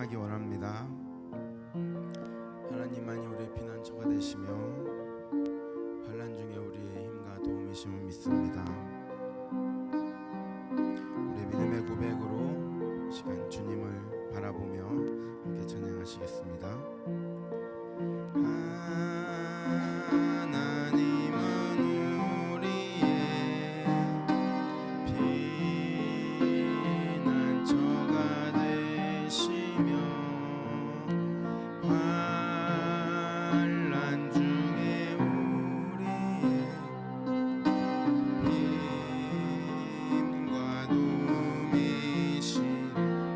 찬양하기 원합니다. 하나님만이 우리의 피난처가 되시며 환난 중에 우리의 힘과 도움이심을 믿습니다. 우리의 믿음의 고백으로 시간 주님을 바라보며 함께 찬양하시겠습니다.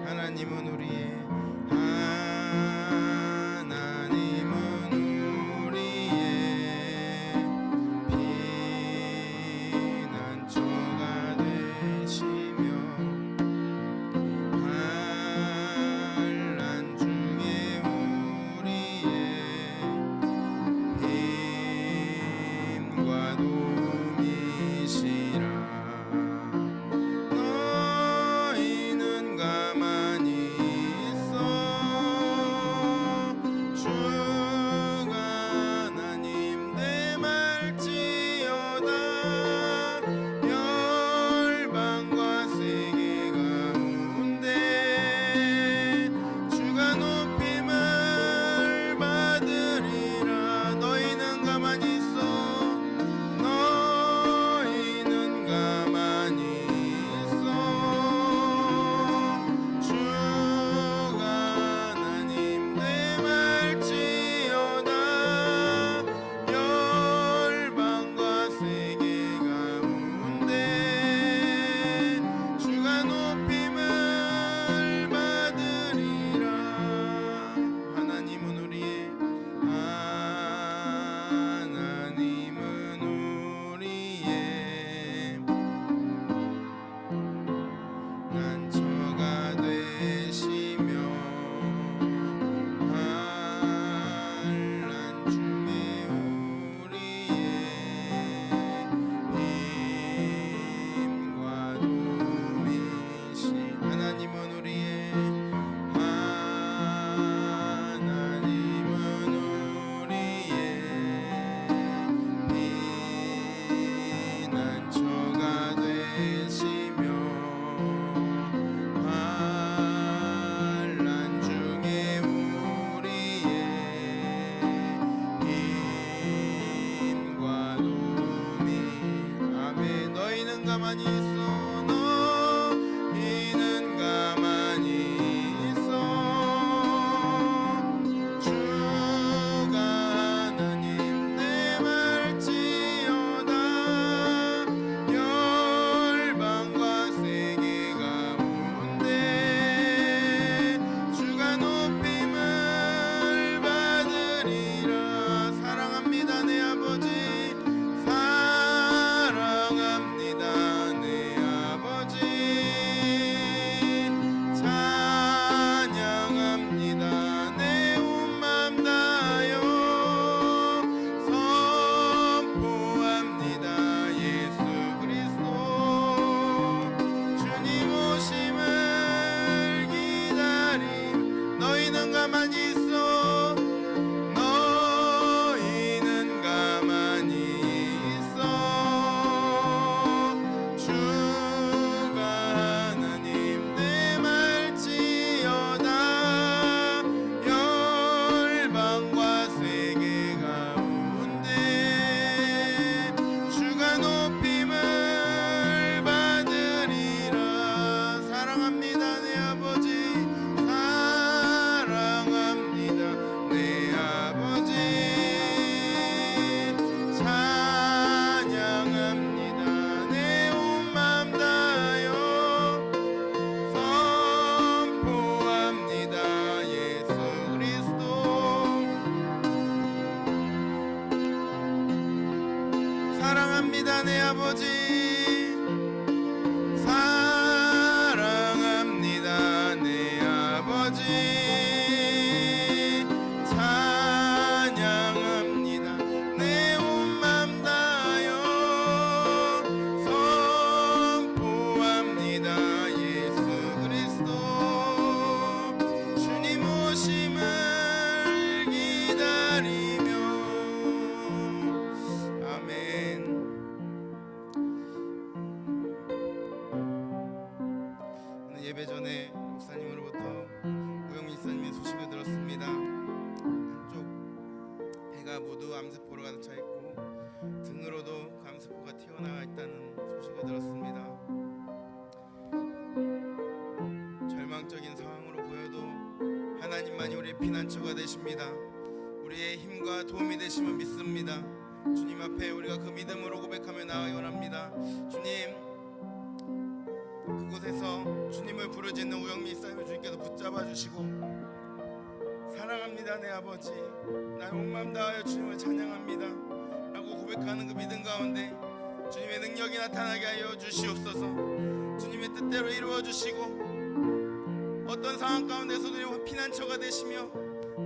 하나님은 우리의 예배 전에 목사님으로부터 우영민 목사님의 소식을 들었습니다. 한쪽 배가 모두 암세포로 가득 차 있고 등으로도 암세포가 튀어나와 있다는 소식을 들었습니다. 절망적인 상황으로 보여도 하나님만이 우리의 피난처가 되십니다. 우리의 힘과 도움이 되심을 믿습니다. 주님 앞에 우리가 그 믿음으로 고백하며 나아가기 원합니다. 주님, 그곳에서 주님을 부르짖는 우영민 사님을 주님께서 붙잡아 주시고 사랑합니다 내 아버지, 나의 온 마음 다하여 주님을 찬양합니다 라고 고백하는 그 믿음 가운데 주님의 능력이 나타나게 하여 주시옵소서. 주님의 뜻대로 이루어 주시고 어떤 상황 가운데서도 피난처가 되시며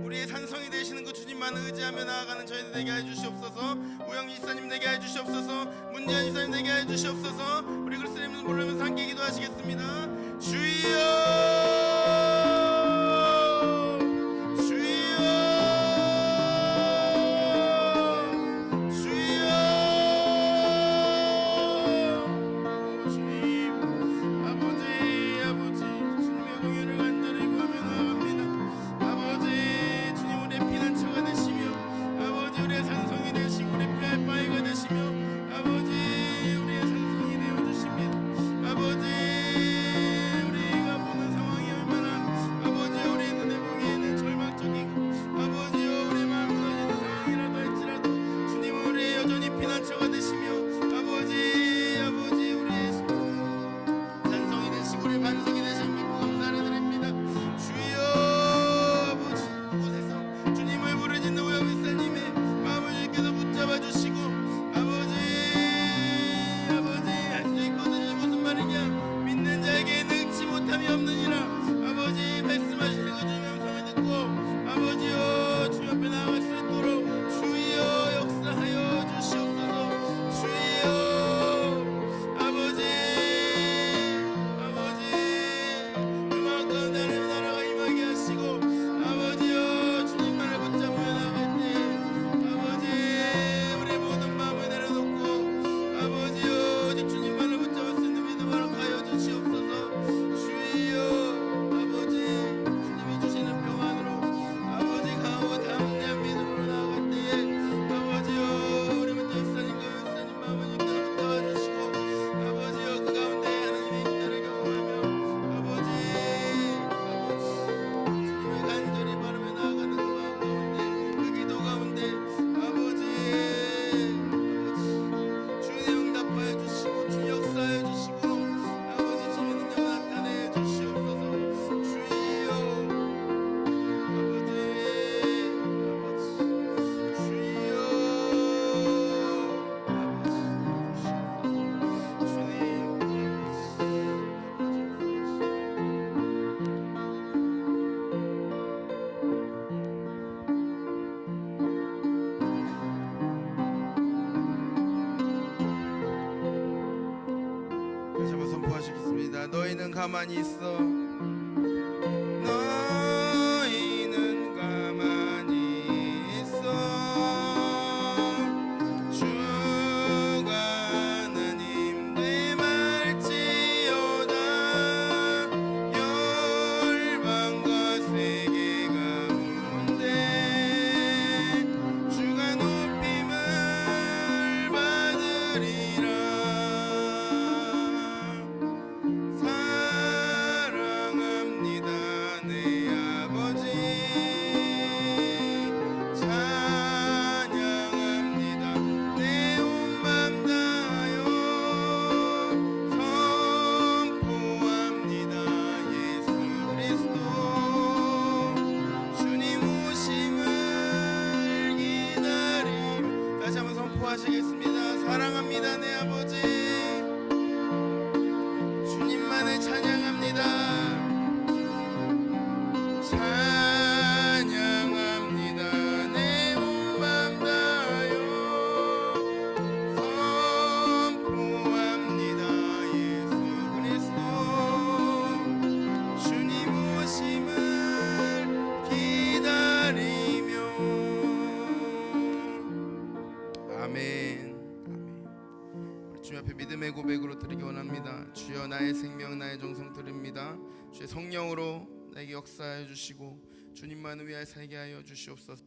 우리의 산성이 되시는 그 주님만 의지하며 나아가는 저희들 되게 해 주시옵소서. 우영민 지사님 되게 해 주시옵소서. 문재현 지사님 되게 해 주시옵소서. 우리 그리스도님을 부르면서 함께 기도하시겠습니다. 주여 너희는 가만히 있어. 너희는 가만히 있어. 주가 하나님 되말지어다. 열방과 세계 가운데 주가 높임을 받으리라. 사랑합니다 내 정성 드립니다. 주의 성령으로 나에게 역사하여 주시고 주님만을 위하여 살게 하여 주시옵소서.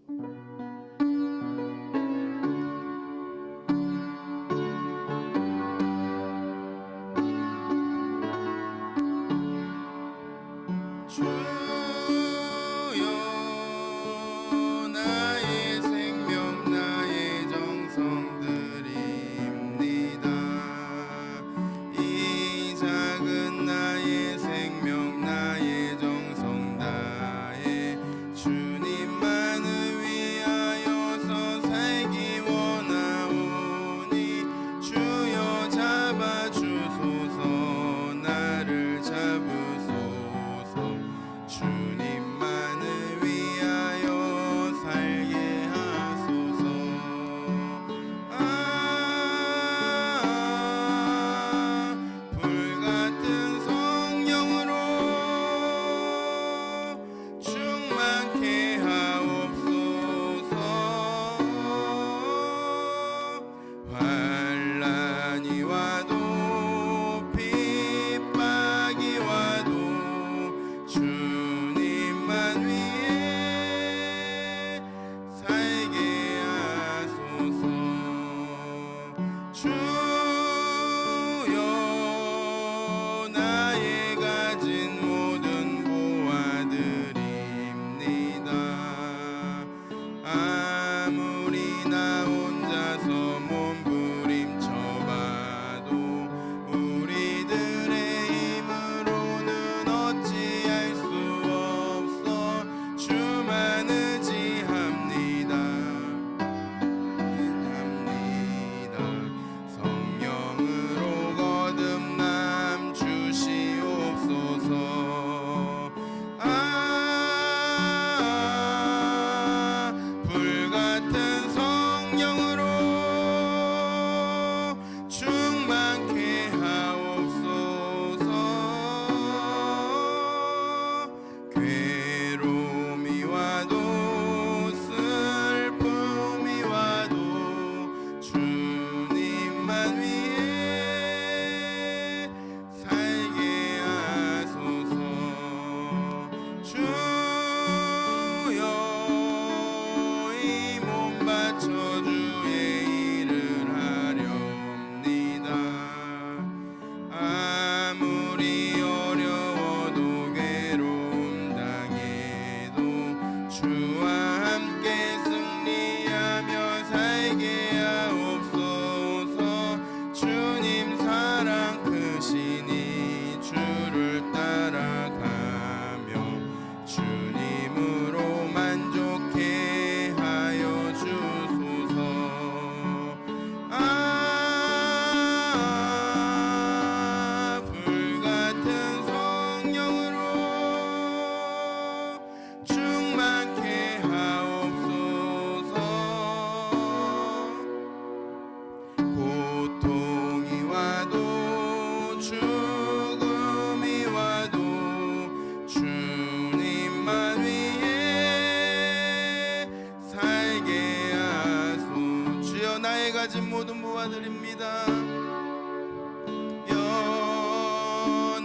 가진 모든 부하들입니다.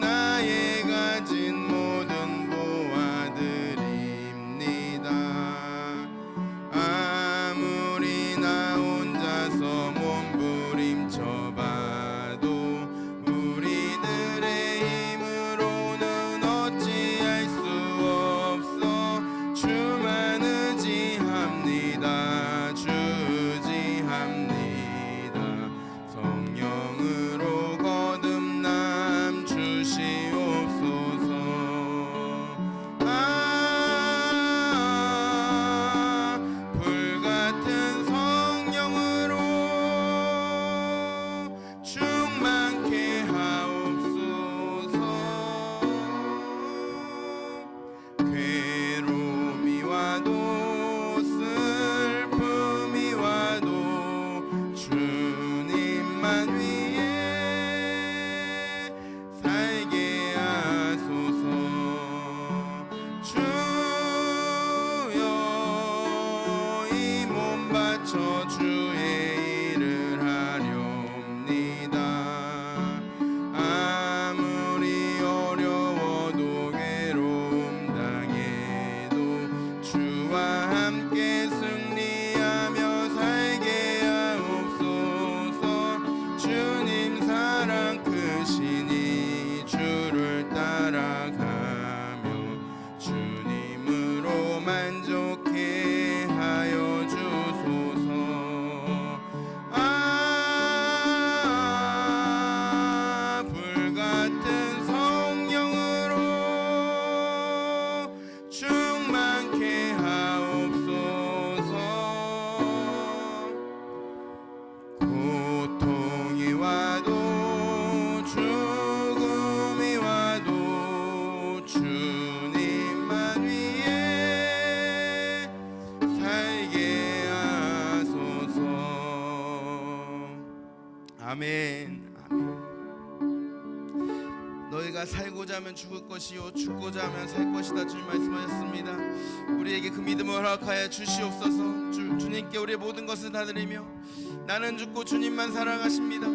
나의 가진 모든 부하들입니다. 아무리 나 혼자서 몸부림쳐봐도 우리들의 힘으로는 어찌할 수 없어. 주만 의지합니다. 주 의지합니다. 주님만 위해 살게 하소서. 아멘. 너희가 살고자 하면 죽을 것이요 죽고자 하면 살 것이다 주님 말씀하셨습니다. 우리에게 그 믿음을 허락하여 주시옵소서. 주님께 우리의 모든 것을 다 드리며 나는 죽고 주님만 살아가십니다.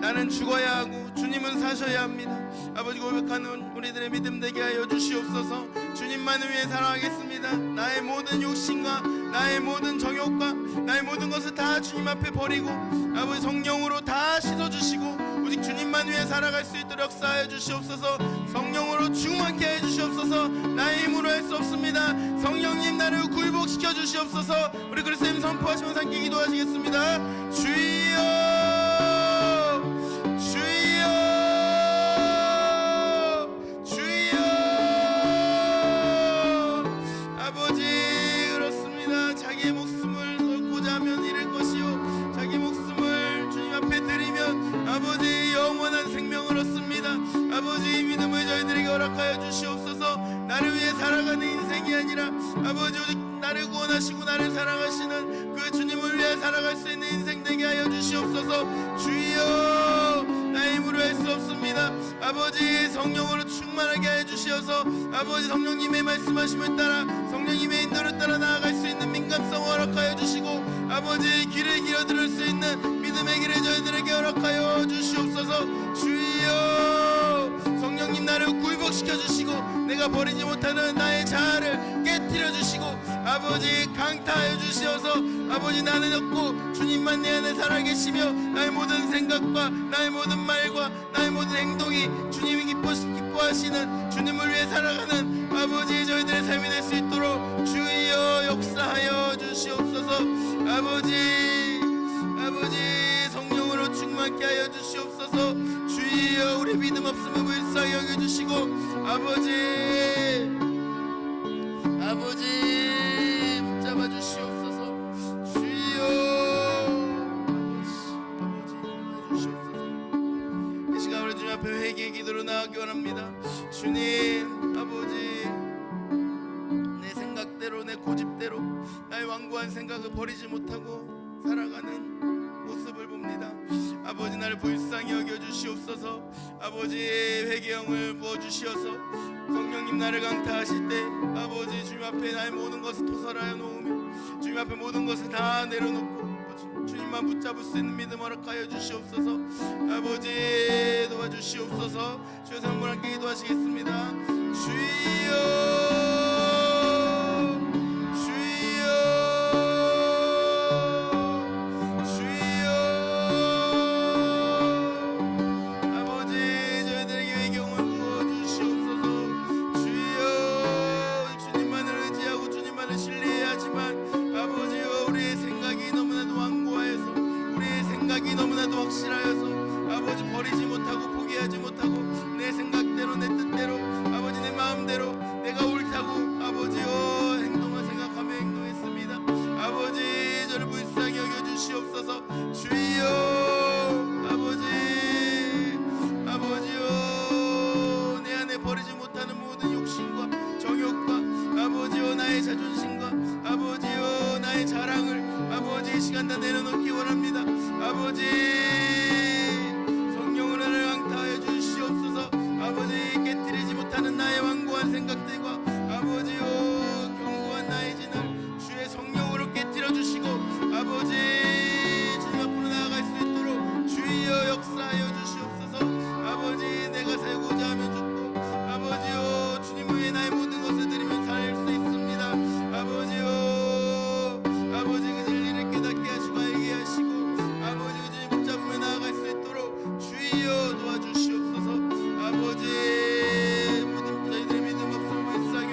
나는 죽어야 하고 주님은 사셔야 합니다. 아버지 고백하는 우리들의 믿음 되게 하여 주시옵소서. 주님만을 위해 살아가겠습니다. 나의 모든 욕심과 나의 모든 정욕과 나의 모든 것을 다 주님 앞에 버리고 아버지 성령으로 다 씻어주시고 오직 주님만 위해 살아갈 수 있도록 역사하여 주시옵소서. 성령으로 충만케 해 주시옵소서. 나의 힘으로 할 수 없습니다. 성령님 나를 굴복시켜 주시옵소서. 우리 그리스도님 선포하시면서 함께 기도하시겠습니다. 주여 아버지 영원한 생명을 얻습니다. 아버지 믿음을 저희들에게 허락하여 주시옵소서. 나를 위해 살아가는 인생이 아니라 아버지 오직 나를 구원하시고 나를 사랑하시는 그 주님을 위해 살아갈 수 있는 인생 되게 하여 주시옵소서. 주여 나의 힘으로 할 수 없습니다. 아버지 성령으로 충만하게 하여 주시어서 아버지 성령님의 말씀하심을 따라 성령님의 인도를 따라 나아갈 수 있는 민감성을 허락하여 주시고 아버지 길을 길어 들을 수 있는 믿음의 길을 저희들에게 허락하여 주시옵소서. 주여 성령님 나를 굴복시켜 주시고 내가 버리지 못하는 나의 자아를 깨뜨려 주시고 아버지 강타하여 주시어서 아버지 나는 없고 주님만 내 안에 살아계시며 나의 모든 생각과 나의 모든 말과 나의 모든 행동이 주님이 기뻐하시는 주님을 위해 살아가는 아버지 저희들의 삶이 될 수 있도록 주여 역사하여 주시옵소서. 아버지 성령으로 충만케 하여 주시옵소서. 주여 우리 믿음 없음을 불쌍히 여겨주시고 아버지 붙잡아 주시옵소서. 주여 아버지 주시옵소서. 이 시간 우리 주님 앞에 회개의 기도로 나아가기 원합니다. 주님 아버지 내 생각대로 내 고집대로 나의 완고한 생각을 버리지 못하고 살아가는 모습을 봅니다. 아버지 나를 불쌍히 여겨주시옵소서. 아버지 회개형을 부어주시어서 성령님 나를 강타하실 때 아버지 주님 앞에 나의 모든 것을 토설하여 놓으며 주님 앞에 모든 것을 다 내려놓고 주님만 붙잡을 수 있는 믿음 허락하여 주시옵소서. 아버지 도와주시옵소서. 주여 선물 함께 기도하시겠습니다. 주여 확실하여서 아버지 버리지 못하고 포기하지 못하고 내 생각대로 내 뜻대로 아버지 내 마음대로 내가 옳다고 아버지여 행동을 생각하며 행동했습니다. 아버지 저를 불쌍히 여겨주시옵소서. 주여 아버지여 내 안에 버리지 못하는 모든 욕심과 정욕과 아버지여 나의 자존심과 아버지여 나의 자랑을 아버지 이 시간 다 내려놓기 원합니다. 아버지 성령으로 나를 강타하여 주시옵소서. 아버지 깨뜨리지 못하는 나의 완고한 생각들과 아버지요 견고한 나의 진을 주의 성령으로 깨뜨려 주시고 아버지 주님 앞으로 나아갈 수 있도록 주여 역사하여 주시옵소서. 아버지 내가 살고자 하면 죽고 아버지요 주님을 위해 나의 모든 것을 드리면 살 수 있습니다. 아버지요 그 진리를 깨닫게 하시고 알게 하시고 아버지 그 주님 붙잡으며 나아갈 수 있도록 주여 도와주시옵소서. 아버지 모든 저희들의 믿음 없음을 불쌍히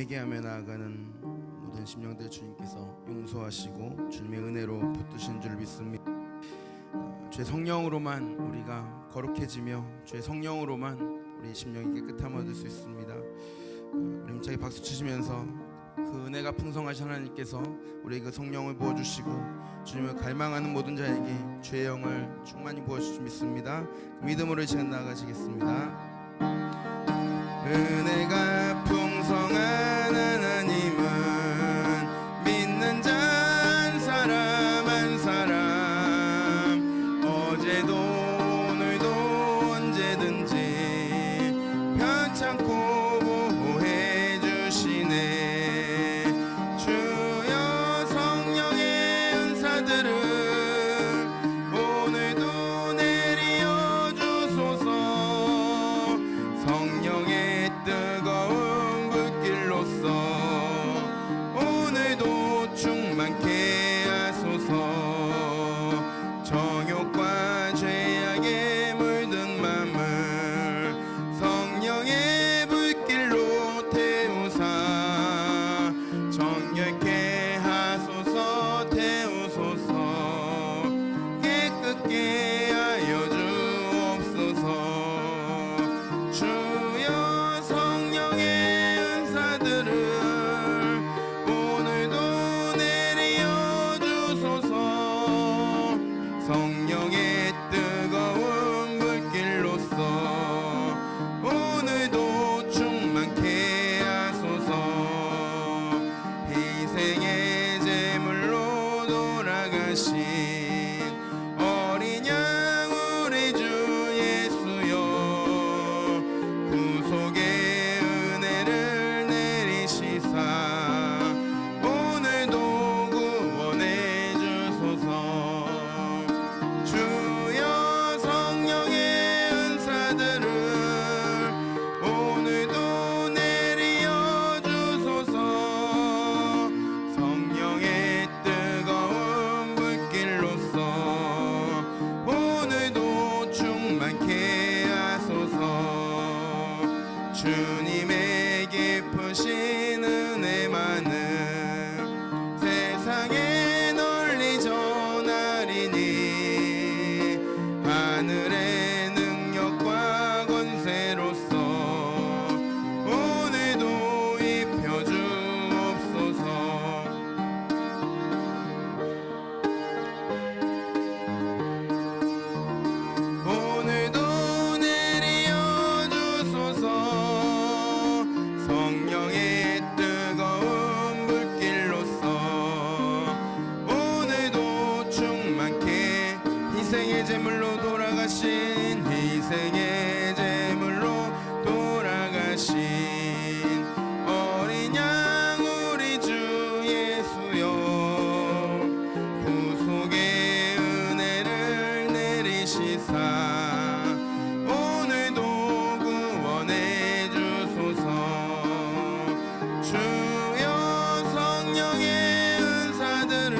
회개하며 나아가는 모든 심령들 주님께서 용서하시고 주님의 은혜로 붙드신 줄 믿습니다. 주의 성령으로만 우리가 거룩해지며 주의 성령으로만 우리 심령이 깨끗함을 얻을 수 있습니다. 우리 힘차게 박수 치시면서 그 은혜가 풍성하신 하나님께서 우리에게 그 성령을 부어주시고 주님을 갈망하는 모든 자에게 주의 영을 충만히 부어주실 줄 믿습니다. 믿음으로 이 시간 나아가시겠습니다. 은혜가 풍성한 하나님은 믿는 자 한 사람 한 사람 어제도 오늘도 언제든지 편찮고 보호해 주시네. 주여 성령의 은사들을 오늘도 내려 주소서. 성령의 뜨거운 불길로서 오늘도 충만케 하소서. 정욕과 죄악에 물든 맘을 성령의 불길로 태우사 정결케 하소서. 태우소서. 깨끗게 하여 주옵소서. 주여 성령의 은사들을 오늘도 내려 주소서. 성령의 뜨거운 불길로서 오늘도 충만케 하소서. 희생의 제물로 돌아가신 어린 양 우리 주 예수여 구속의 은혜를 내리시사 오늘도 구원해 주소서. 주여 성령의 은사들을 오늘도 내려 주소서. 성령의 뜨거운 불길로서 오늘도 충만케 하소서. 주님의 깊으신 은혜만은 세상에 널리 전하리니 하늘의 능력과 권세로서 오늘도 입혀 주옵소서. 오늘도 내려 주소서. 성령의 뜨거운 불길로서 오늘도 충만케 희생의 제물로 돌아가신 희생의 제물로 돌아가신 어린 양 우리 주 예수여 구속의 은혜를 내리시사 오늘도 구원해 주소서. 주여 성령의 은사들을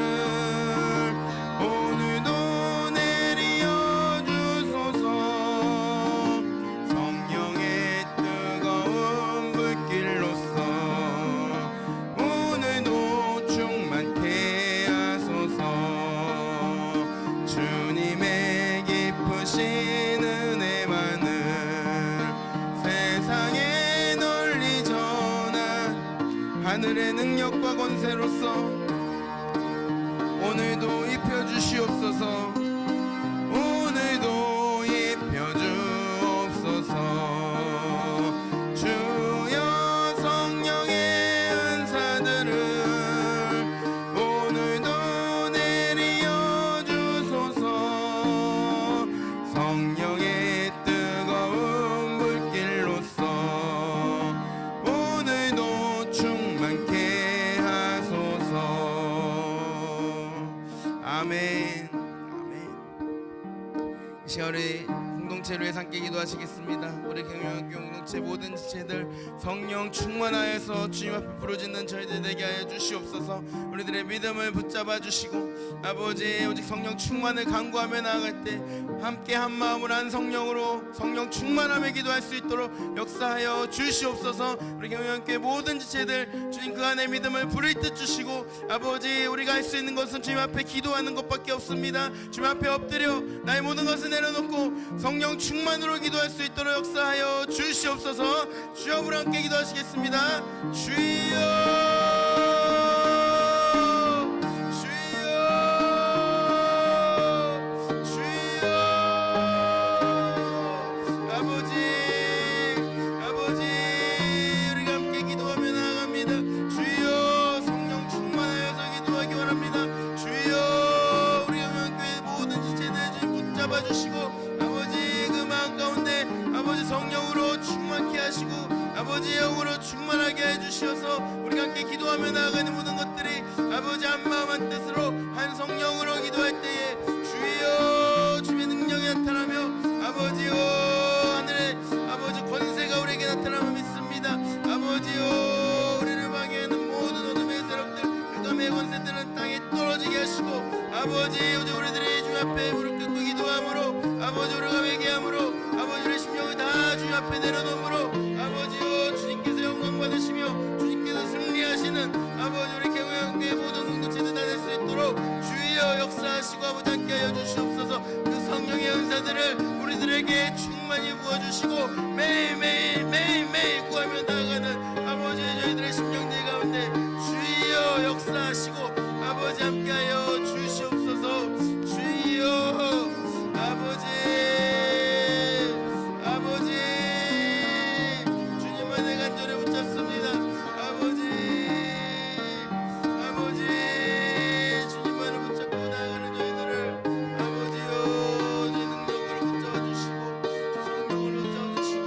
오늘도 내려 주소서. 성령의 뜨거운 불길로서 오늘도 충만케 하소서. 주님의 깊으신 은혜만은 세상에 널리 전한 하늘의 능력과 권세로서 오늘도 입혀 주시옵소서. 오늘도 입혀 주옵소서. 주여 성령의 은사들을 오늘도 내려 주소서. 성령의 뜨거운 불길로서 오늘도 충만케 하소서. 아멘. 아멘. 이 시간 우리 공동체를 위해 함께 기도하시겠습니다. 우리 경영학교 공동체 모든 지체들 성령 충만하여서 주님 앞에 부르짖는 저희들 되게 하여 주시옵소서. 우리들의 믿음을 붙잡아 주시고 아버지 오직 성령 충만을 간구하며 나아갈 때 함께 한 마음으로 한 성령으로 성령 충만함에 기도할 수 있도록 역사하여 주시옵소서. 우리 경영학교 모든 지체들 주님 그 안에 믿음을 부를 듯 주시고 아버지 우리가 할 수 있는 것은 주님 앞에 기도하는 것밖에 없습니다. 주님 앞에 엎드려 나의 모든 것을 내려놓고 성령 충만으로 기도할 수 있도록 역사하여 주시옵소서. 주여 우리 함께 기도하시겠습니다. 주여 성령으로 충만케 하시고 아버지의 영으로 충만하게 해주시어서 우리가 함께 기도하며 나아가는 모든 것들이 아버지 한마음 한뜻으로 한 성령으로 기도할 때에 주여 주의 능력이 나타나며 아버지여 하늘의 아버지 권세가 우리에게 나타나며 믿습니다. 아버지여 우리를 방해하는 모든 어둠의 세력들 흑암의 권세들은 땅에 떨어지게 하시고 아버지 오직 우리들이 주님 앞에 무릎 꿇고 기도함으로 아버지 우리가 회개함으로 아버지 우리의 심령을 다 주님 앞에 내려놓음으로 아버지여 주님께서 영광 받으시며 주님께서 승리하시는 아버지 우리 개우영교의 모든 공동체들 다 될 수 있도록 주여 역사하시고 아버지 함께 하여 주시옵소서. 그 성령의 은사들을 우리들에게 충만히 부어주시고 매일매일 구하며 나아가는 아버지 저희들의 심령들 가운데 주여 역사하시고 아버지 함께 하여 주시옵소서. 주여 아버지 주님만을 간절히 붙잡습니다. 아버지 주님만을 붙잡고 나아가는 저희들을 아버지여 주의 능력으로 붙잡아주시고 주 성령으로 붙잡아주시고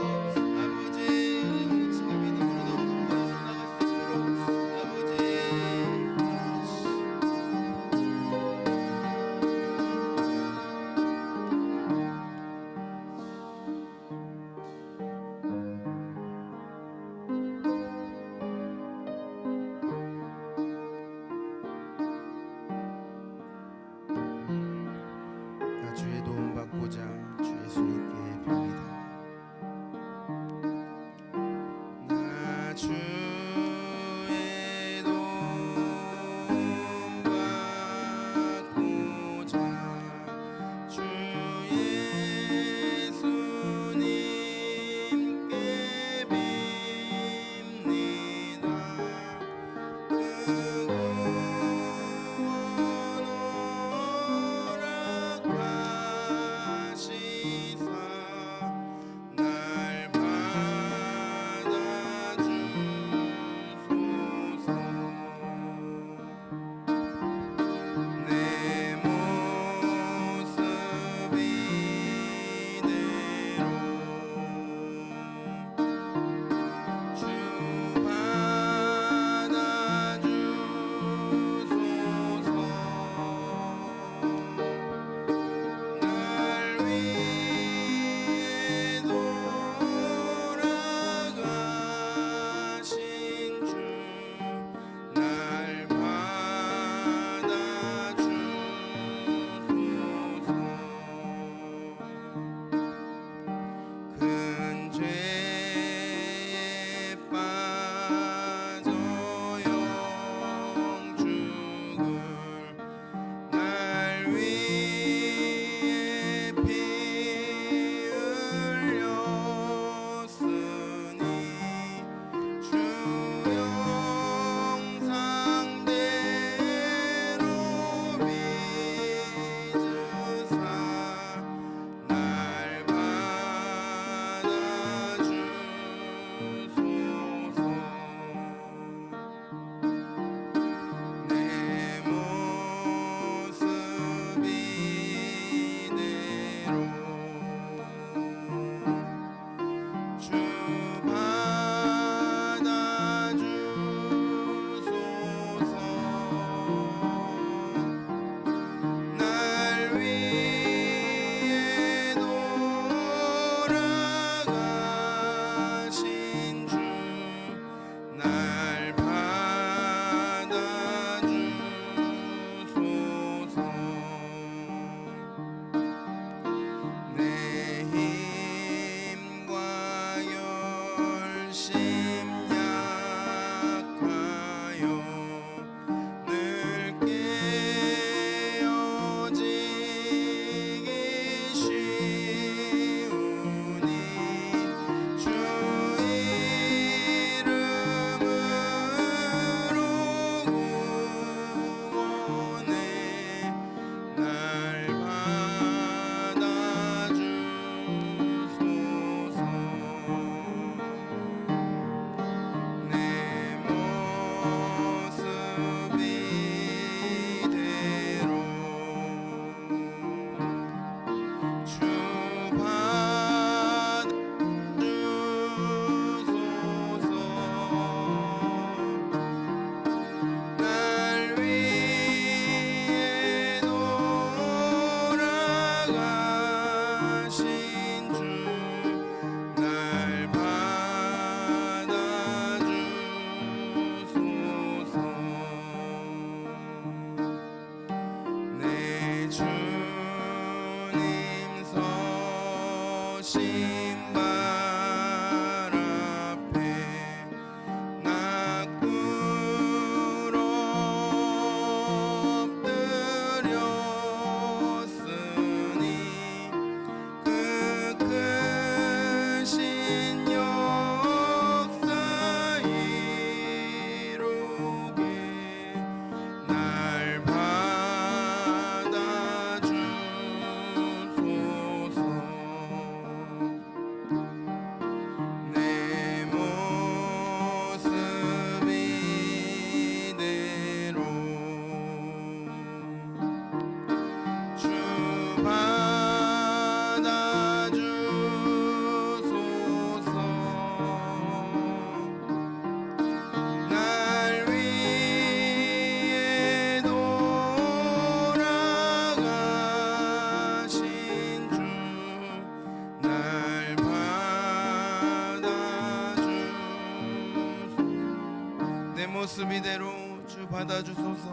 모습 이대로 주 받아주소서.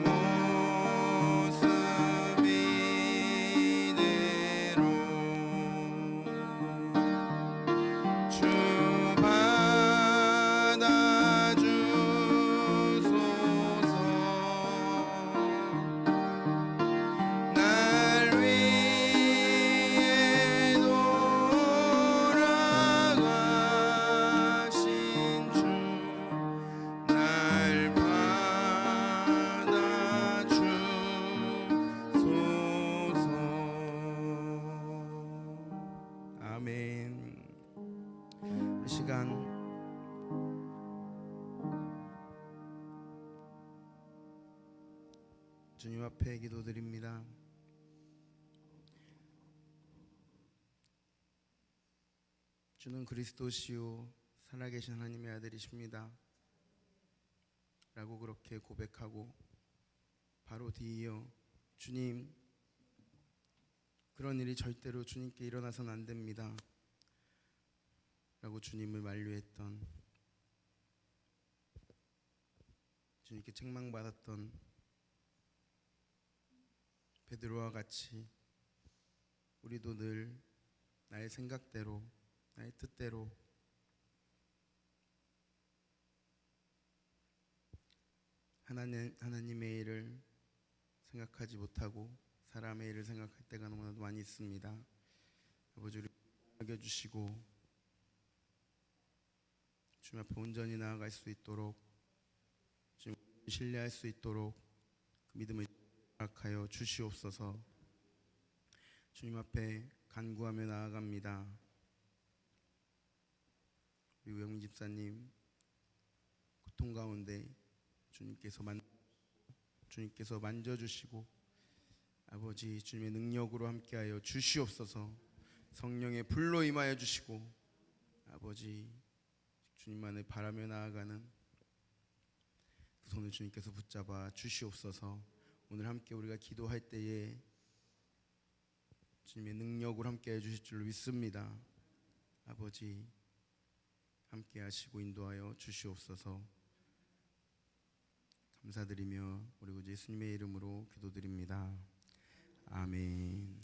모습 이대로 주 받아주소서. 날 위해 돌아가신 주 날 받아주소서. 아멘. 이 시간 주님 앞에 기도드립니다. 주는 그리스도시요 살아계신 하나님의 아들이십니다 라고 그렇게 고백하고 바로 뒤이어 주님, 그런 일이 절대로 주님께 일어나서는 안 됩니다 라고 주님을 만류했던, 주님께 책망받았던 베드로와 같이 우리도 늘 나의 생각대로, 나의 뜻대로 하나님의 일을 생각하지 못하고 사람의 일을 생각할 때가 너무나도 많이 있습니다. 아버지, 우리 맡겨주시고 주님 앞에 온전히 나아갈 수 있도록, 주님 신뢰할 수 있도록 그 믿음을 허락하여 주시옵소서. 주님 앞에 간구하며 나아갑니다. 우리 우영민 집사님 고통 가운데 주님께서 만져주시고 아버지 주님의 능력으로 함께하여 주시옵소서. 성령의 불로 임하여 주시고 아버지 주님만을 바라며 나아가는 그 손을 주님께서 붙잡아 주시옵소서. 오늘 함께 우리가 기도할 때에 주님의 능력으로 함께해 주실 줄로 믿습니다. 아버지 함께 하시고 인도하여 주시옵소서. 감사드리며 우리 구주 예수님의 이름으로 기도드립니다. 아멘.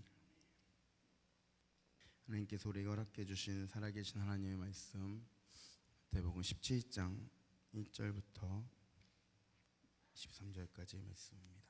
하나님께서 우리에게 허락해 주신 살아계신 하나님의 말씀, 마태복음 17장 1절부터 23절까지의 말씀입니다.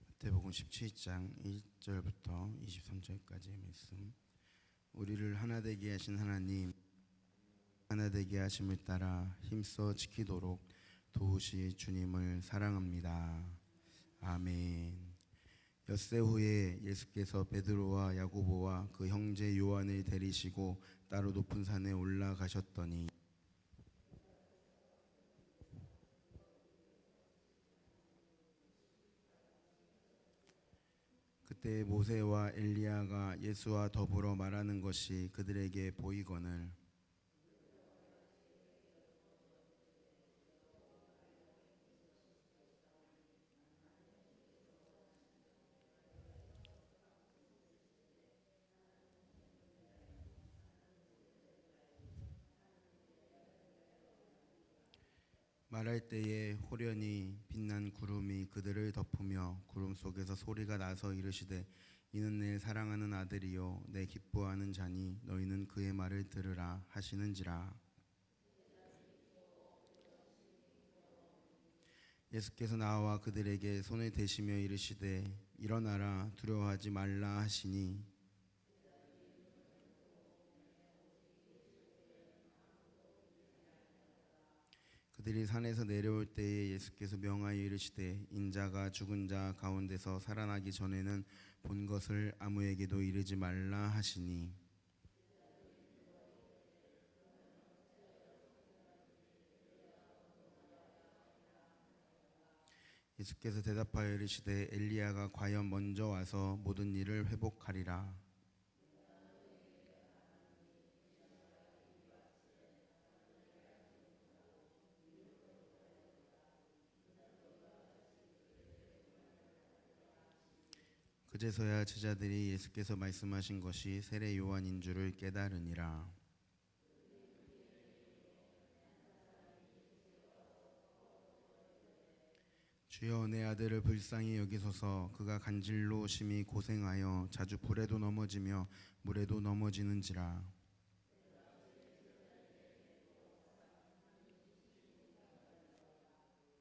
마태복음 17장 1절부터 23절까지의 말씀. 우리를 하나 되게 하신 하나님, 하나 되게 하심을 따라 힘써 지키도록 도우실 주님을 사랑합니다. 아멘. 엿새 후에 예수께서 베드로와 야고보와 그 형제 요한을 데리시고 따로 높은 산에 올라가셨더니 그때 모세와 엘리야가 예수와 더불어 말하는 것이 그들에게 보이거늘 말할 때에 호련히 빛난 구름이 그들을 덮으며 구름 속에서 소리가 나서 이르시되 이는 내 사랑하는 아들이요 내 기뻐하는 자니 너희는 그의 말을 들으라 하시는지라. 예수께서 나와 그들에게 손을 대시며 이르시되 일어나라 두려워하지 말라 하시니 그들이 산에서 내려올 때에 예수께서 명하여 이르시되 인자가 죽은 자 가운데서 살아나기 전에는 본 것을 아무에게도 이르지 말라 하시니 예수께서 대답하여 이르시되 엘리야가 과연 먼저 와서 모든 일을 회복하리라. 그제서야 제자들이 예수께서 말씀하신 것이 세례 요한인 줄을 깨달으니라. 주여, 내 아들을 불쌍히 여기소서. 그가 간질로 심히 고생하여 자주 불에도 넘어지며 물에도 넘어지는지라.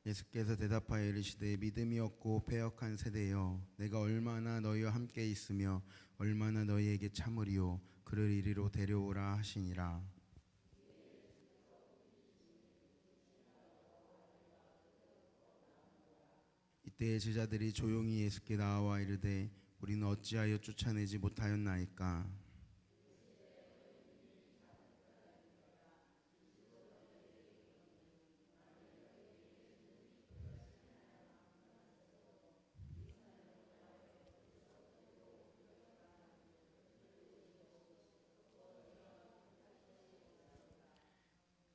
예수께서 대답하여 이르시되, 믿음이 없고 패역한 세대여, 내가 얼마나 너희와 함께 있으며 얼마나 너희에게 참으리요. 그를 이리로 데려오라 하시니라. 이때 제자들이 조용히 예수께 나와 이르되, 우리는 어찌하여 쫓아내지 못하였나이까?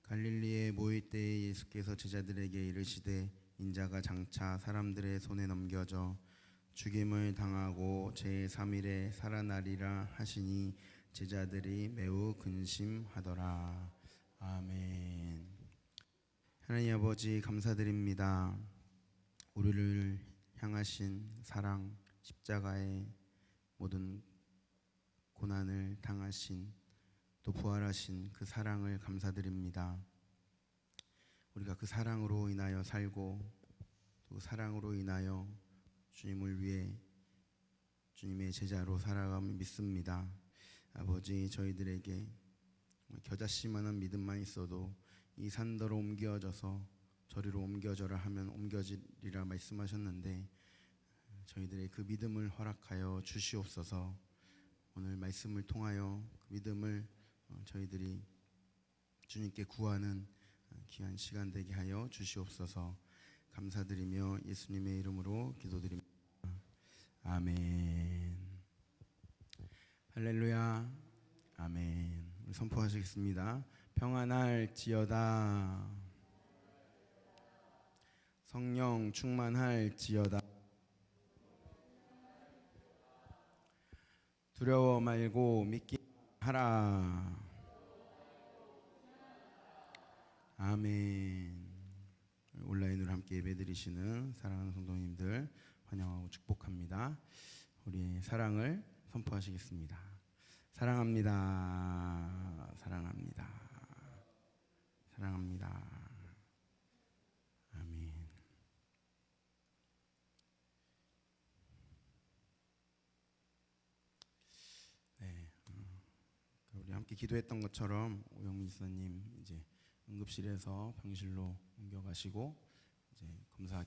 갈릴리에 모일 때에 예수께서 제자들에게 이르시되, 인자가 장차 사람들의 손에 넘겨져 죽임을 당하고 제3일에 살아나리라 하시니 제자들이 매우 근심하더라. 아멘. 하나님 아버지, 감사드립니다. 우리를 향하신 사랑, 십자가의 모든 고난을 당하신, 또 부활하신 그 사랑을 감사드립니다. 우리가 그 사랑으로 인하여 살고, 또 그 사랑으로 인하여 주님을 위해 주님의 제자로 살아감을 믿습니다. 아버지, 저희들에게 겨자씨만한 믿음만 있어도 이 산더러 옮겨져서 저리로 옮겨져라 하면 옮겨지리라 말씀하셨는데, 저희들의 그 믿음을 허락하여 주시옵소서. 오늘 말씀을 통하여 그 믿음을 저희들이 주님께 구하는 귀한 시간 되게 하여 주시옵소서. 감사드리며 예수님의 이름으로 기도드립니다. 아멘. 할렐루야. 아멘. 우리 선포하시겠습니다. 평안할지어다. 성령 충만할지어다. 두려워 말고 믿기 하라. 아멘. 온라인으로 함께 예배드리시는 사랑하는 성도님들 환영하고 축복합니다. 우리의 사랑을 선포하시겠습니다. 사랑합니다. 사랑합니다. 사랑합니다. 아멘. 네, 우리 함께 기도했던 것처럼 오영민 지사님 이제 응급실에서 병실로 옮겨가시고, 이제 검사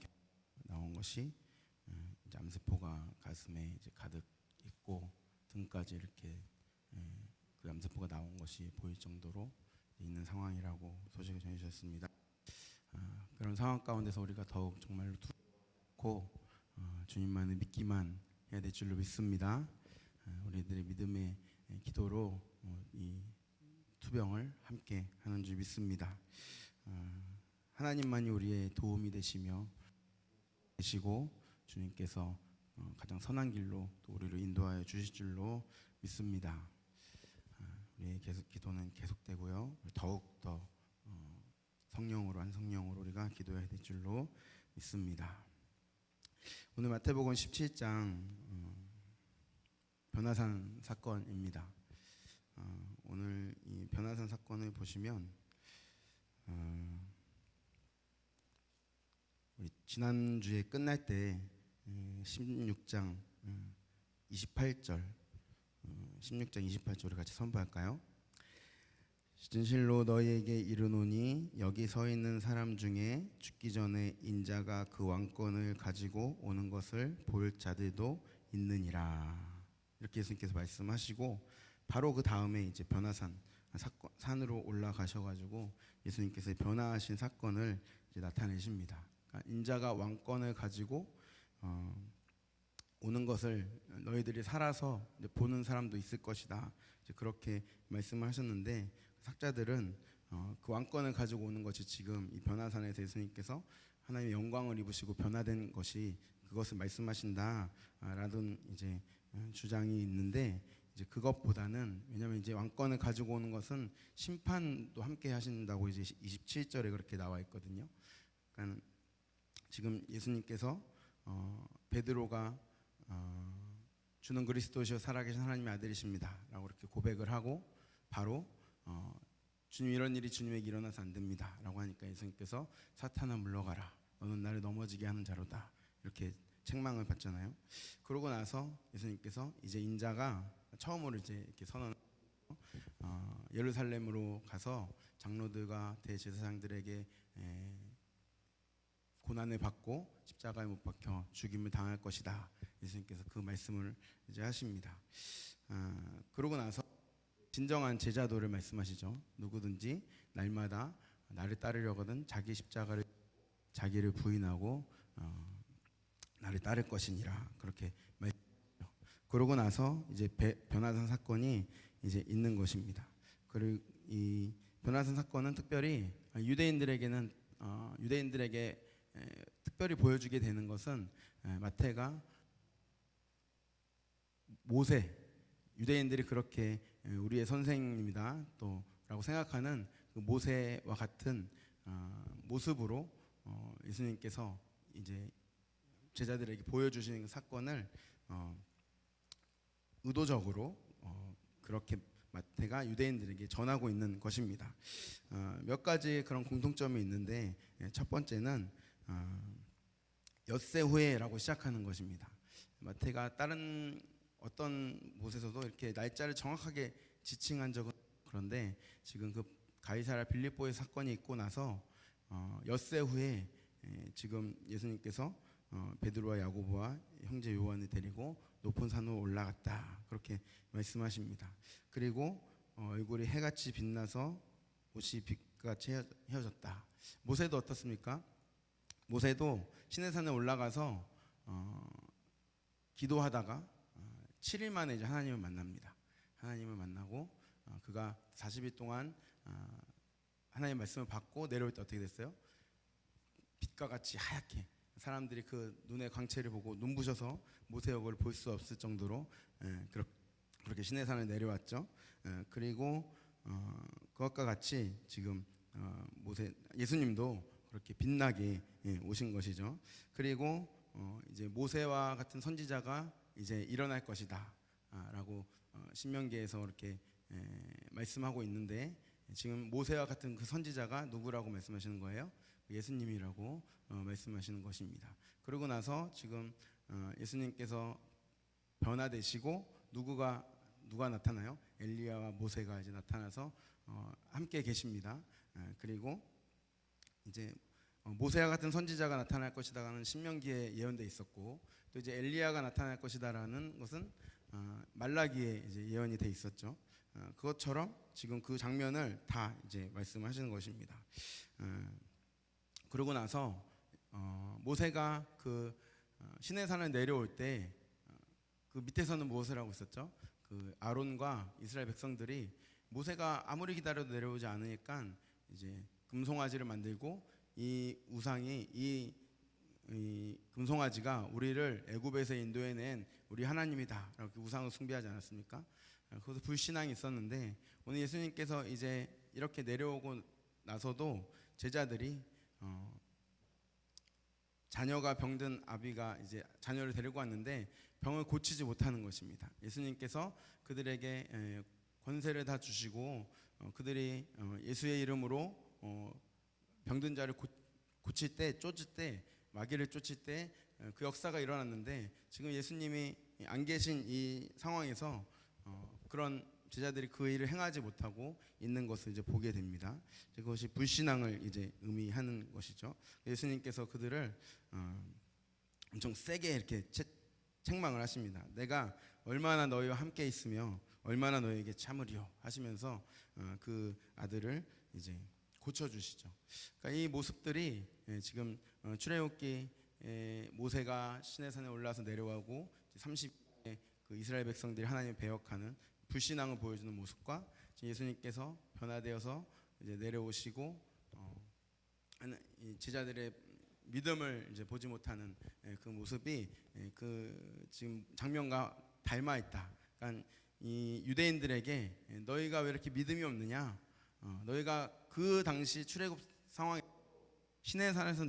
나온 것이 이제 암세포가 가슴에 이제 가득 있고 등까지 이렇게 그 암세포가 나온 것이 보일 정도로 있는 상황이라고 소식을 전해주셨습니다. 그런 상황 가운데서 우리가 더욱 정말로 두렵고 주님만을 믿기만 해야 될 줄로 믿습니다. 우리들의 믿음의 기도로 이 투병을 함께 하는 줄 믿습니다. 하나님만이 우리의 도움이 되시고 주님께서 가장 선한 길로 또 우리를 인도하여 주실 줄로 믿습니다. 우리의 기도는 계속되고요. 더욱 더 성령으로, 한 성령으로 우리가 기도해야 될 줄로 믿습니다. 오늘 마태복음 17장 변화산 사건입니다. 오늘 이 변화산 사건을 보시면 우리 지난주에 끝날 때 16장 28절 16장 28절 우리 같이 선포할까요? 진실로 너희에게 이르노니 여기 서 있는 사람 중에 죽기 전에 인자가 그 왕권을 가지고 오는 것을 볼 자들도 있느니라. 이렇게 예수님께서 말씀하시고, 바로 그 다음에 이제 변화산 산으로 올라가셔가지고 예수님께서 변화하신 사건을 이제 나타내십니다. 그러니까 인자가 왕권을 가지고 오는 것을 너희들이 살아서 이제 보는 사람도 있을 것이다. 이제 그렇게 말씀을 하셨는데, 학자들은 그 왕권을 가지고 오는 것이 지금 이 변화산에서 예수님께서 하나님의 영광을 입으시고 변화된 것이 그 그것을 말씀하신다라는 이제 주장이 있는데 이제 그것보다는 왜냐하면 이제 왕권을 가지고 오는 것은 심판도 함께 하신다고 이제 27절에 그렇게 나와 있거든요. 그러니까 지금 예수님께서 베드로가 주는 그리스도시요 살아계신 하나님의 아들이십니다라고 이렇게 고백을 하고 바로 주님 이런 일이 주님에게 일어나서 안 됩니다라고 하니까 예수님께서 사탄아 물러가라 너는 나를 넘어지게 하는 자로다 이렇게 책망을 받잖아요. 그러고 나서 예수님께서 이제 인자가 처음으로 이제 이렇게 예루살렘으로 가서 장로들과 대제사장들에게 고난을 받고 십자가에 못 박혀 죽임을 당할 것이다. 예수님께서 그 말씀을 이제 하십니다. 그러고 나서 진정한 제자도를 말씀하시죠. 누구든지 날마다 나를 따르려거든 자기 십자가를 자기를 부인하고 나를 따를 것이니라 그렇게 말씀하시죠. 그러고 나서 이제 변화산 사건이 이제 있는 것입니다. 그리고 이 변화산 사건은 특별히 유대인들에게 특별히 보여주게 되는 것은 마태가 모세 유대인들이 그렇게 우리의 선생님이다 또라고 생각하는 그 모세와 같은 모습으로 예수님께서 이제 제자들에게 보여주시는 사건을 의도적으로 그렇게 마태가 유대인들에게 전하고 있는 것입니다. 몇 가지 그런 공통점이 있는데 첫 번째는 엿새 후에라고 시작하는 것입니다. 마태가 다른 어떤 곳에서도 이렇게 날짜를 정확하게 지칭한 적은 그런데 지금 그 가이사랴 빌립보의 사건이 있고 나서 엿새 후에 지금 예수님께서 베드로와 야고보와 형제 요한을 데리고 높은 산으로 올라갔다 그렇게 말씀하십니다. 그리고 얼굴이 해같이 빛나서 옷이 빛같이 헤어졌다. 모세도 어떻습니까? 모세도 시내산에 올라가서 기도하다가 7일 만에 이제 하나님을 만납니다. 하나님을 만나고 그가 40일 동안 하나님의 말씀을 받고 내려올 때 어떻게 됐어요? 빛과 같이 하얗게 사람들이 그 눈의 광채를 보고 눈부셔서 모세 얼굴을 볼 수 없을 정도로 그렇게 시내산을 내려왔죠. 그리고 그것과 같이 지금 예수님도 그렇게 빛나게 오신 것이죠. 그리고 이제 모세와 같은 선지자가 이제 일어날 것이다라고 신명기에서 이렇게 말씀하고 있는데 지금 모세와 같은 그 선지자가 누구라고 말씀하시는 거예요? 예수님이라고 말씀하시는 것입니다. 그러고 나서 지금 예수님께서 변화되시고 누가 나타나요? 엘리야와 모세가 이제 나타나서 함께 계십니다. 그리고 이제 모세와 같은 선지자가 나타날 것이다라는 신명기에 예언돼 있었고 또 이제 엘리야가 나타날 것이다라는 것은 말라기에 이제 예언이 돼 있었죠. 그것처럼 지금 그 장면을 다 이제 말씀하시는 것입니다. 그러고 나서 모세가 그 시내산을 내려올 때 그 밑에서는 무엇을 하고 있었죠? 그 아론과 이스라엘 백성들이 모세가 아무리 기다려도 내려오지 않으니까 이제 금송아지를 만들고 이 우상이 이 금송아지가 우리를 애굽에서 인도해낸 우리 하나님이다 이렇게 우상을 숭배하지 않았습니까? 그래서 불신앙이 있었는데 오늘 예수님께서 이제 이렇게 내려오고 나서도 제자들이 자녀가 병든 아비가 이제 자녀를 데리고 왔는데 병을 고치지 못하는 것입니다. 예수님께서 그들에게 권세를 다 주시고 그들이 예수의 이름으로 병든 자를 고칠 때, 쫓을 때, 마귀를 쫓을 때 그 역사가 일어났는데 지금 예수님이 안 계신 이 상황에서 그런 제자들이 그 일을 행하지 못하고 있는 것을 이제 보게 됩니다. 그것이 불신앙을 이제 의미하는 것이죠. 예수님께서 그들을 엄청 세게 이렇게 책망을 하십니다. 내가 얼마나 너희와 함께 있으며 얼마나 너희에게 참으리요 하시면서 그 아들을 이제 고쳐주시죠. 그러니까 이 모습들이 지금 출애굽기 모세가 시내산에 올라서 내려가고 30의 그 이스라엘 백성들이 하나님을 배역하는 불신앙을 보여주는 모습과 예수님께서 변화되어서 이제 내려오시고 제자들의 믿음을 이제 보지 못하는 그 모습이 그 지금 장면과 닮아 있다. 그러니까 이 유대인들에게 너희가 왜 이렇게 믿음이 없느냐? 너희가 그 당시 출애굽 상황에 시내산에서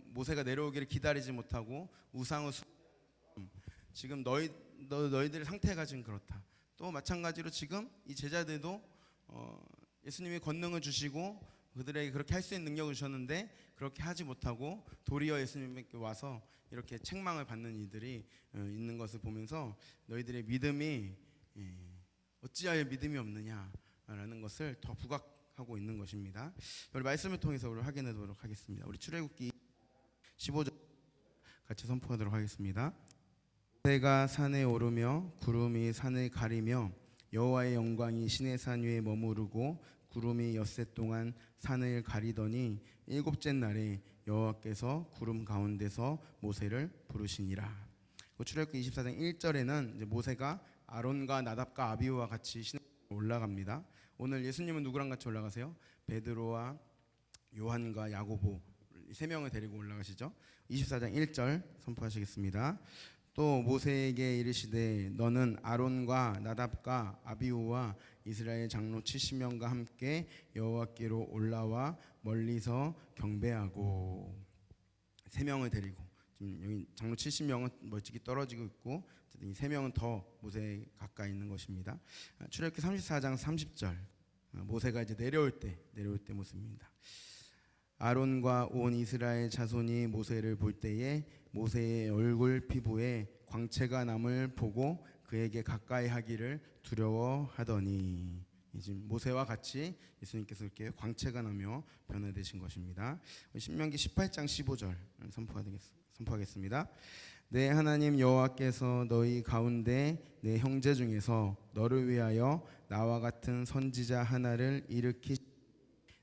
모세가 내려오기를 기다리지 못하고 우상을 지금 너희들의 상태가 지금 그렇다. 또 마찬가지로 지금 이 제자들도 예수님이 권능을 주시고 그들에게 그렇게 할 수 있는 능력을 주셨는데 그렇게 하지 못하고 도리어 예수님께 와서 이렇게 책망을 받는 이들이 있는 것을 보면서 너희들의 믿음이 어찌하여 믿음이 없느냐라는 것을 더 부각하고 있는 것입니다. 우리 말씀을 통해서 우리 확인해 보도록 하겠습니다. 우리 출애굽기 15절 같이 선포하도록 하겠습니다. 모세가 산에 오르며 구름이 산을 가리며 여호와의 영광이 시내산 위에 머무르고 구름이 엿새 동안 산을 가리더니 일곱째 날에 여호와께서 구름 가운데서 모세를 부르시니라. 출애굽기 24장 1절에는 이제 모세가 아론과 나답과 아비후와 같이 시내산에 올라갑니다. 오늘 예수님은 누구랑 같이 올라가세요? 베드로와 요한과 야고보 세 명을 데리고 올라가시죠. 24장 1절 선포하시겠습니다. 또 모세에게 이르시되 너는 아론과 나답과 아비후와 이스라엘 장로 70명과 함께 여호와께로 올라와 멀리서 경배하고. 세 명을 데리고 지금 여기 장로 70명은 멀찍이 떨어지고 있고 이 세 명은 더 모세에 가까이 있는 것입니다. 출애굽기 34장 30절 모세가 이제 내려올 때 모습입니다. 아론과 온 이스라엘 자손이 모세를 볼 때에 모세의 얼굴 피부에 광채가 남을 보고 그에게 가까이 하기를 두려워하더니. 지금 모세와 같이 예수님께서 이렇게 광채가 나며 변화되신 것입니다. 신명기 18장 15절 선포하겠습니다. 내 하나님 여호와께서 너희 가운데 내 형제 중에서 너를 위하여 나와 같은 선지자 하나를 일으키시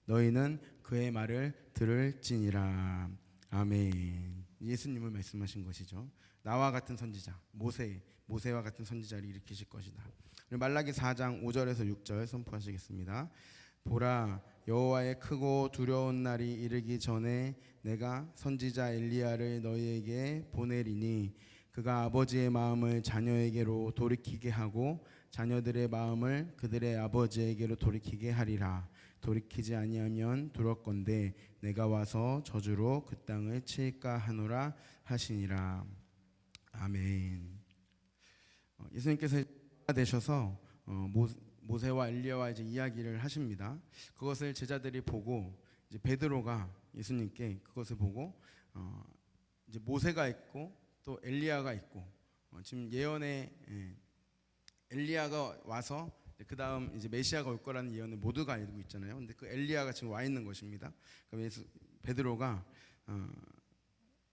너희는 그의 말을 들을지니라. 아멘. 예수님을 말씀하신 것이죠. 나와 같은 선지자, 모세와 같은 선지자를 일으키실 것이다. 말라기 4장 5절에서 6절 선포하시겠습니다. 보라, 여호와의 크고 두려운 날이 이르기 전에 내가 선지자 엘리야를 너희에게 보내리니 그가 아버지의 마음을 자녀에게로 돌이키게 하고 자녀들의 마음을 그들의 아버지에게로 돌이키게 하리라. 돌이키지 아니하면 두렵건대 내가 와서 저주로 그 땅을 칠까 하노라 하시니라. 아멘. 예수님께서 되셔서 모세와 엘리야와 이제 이야기를 하십니다. 그것을 제자들이 보고 이제 베드로가 예수님께 그것을 보고 이제 모세가 있고 또 엘리야가 있고 지금 예언에 엘리야가 와서 그 다음 이제 메시아가 올 거라는 예언을 모두가 알고 있잖아요. 근데 그 엘리야가 지금 와 있는 것입니다. 그럼 베드로가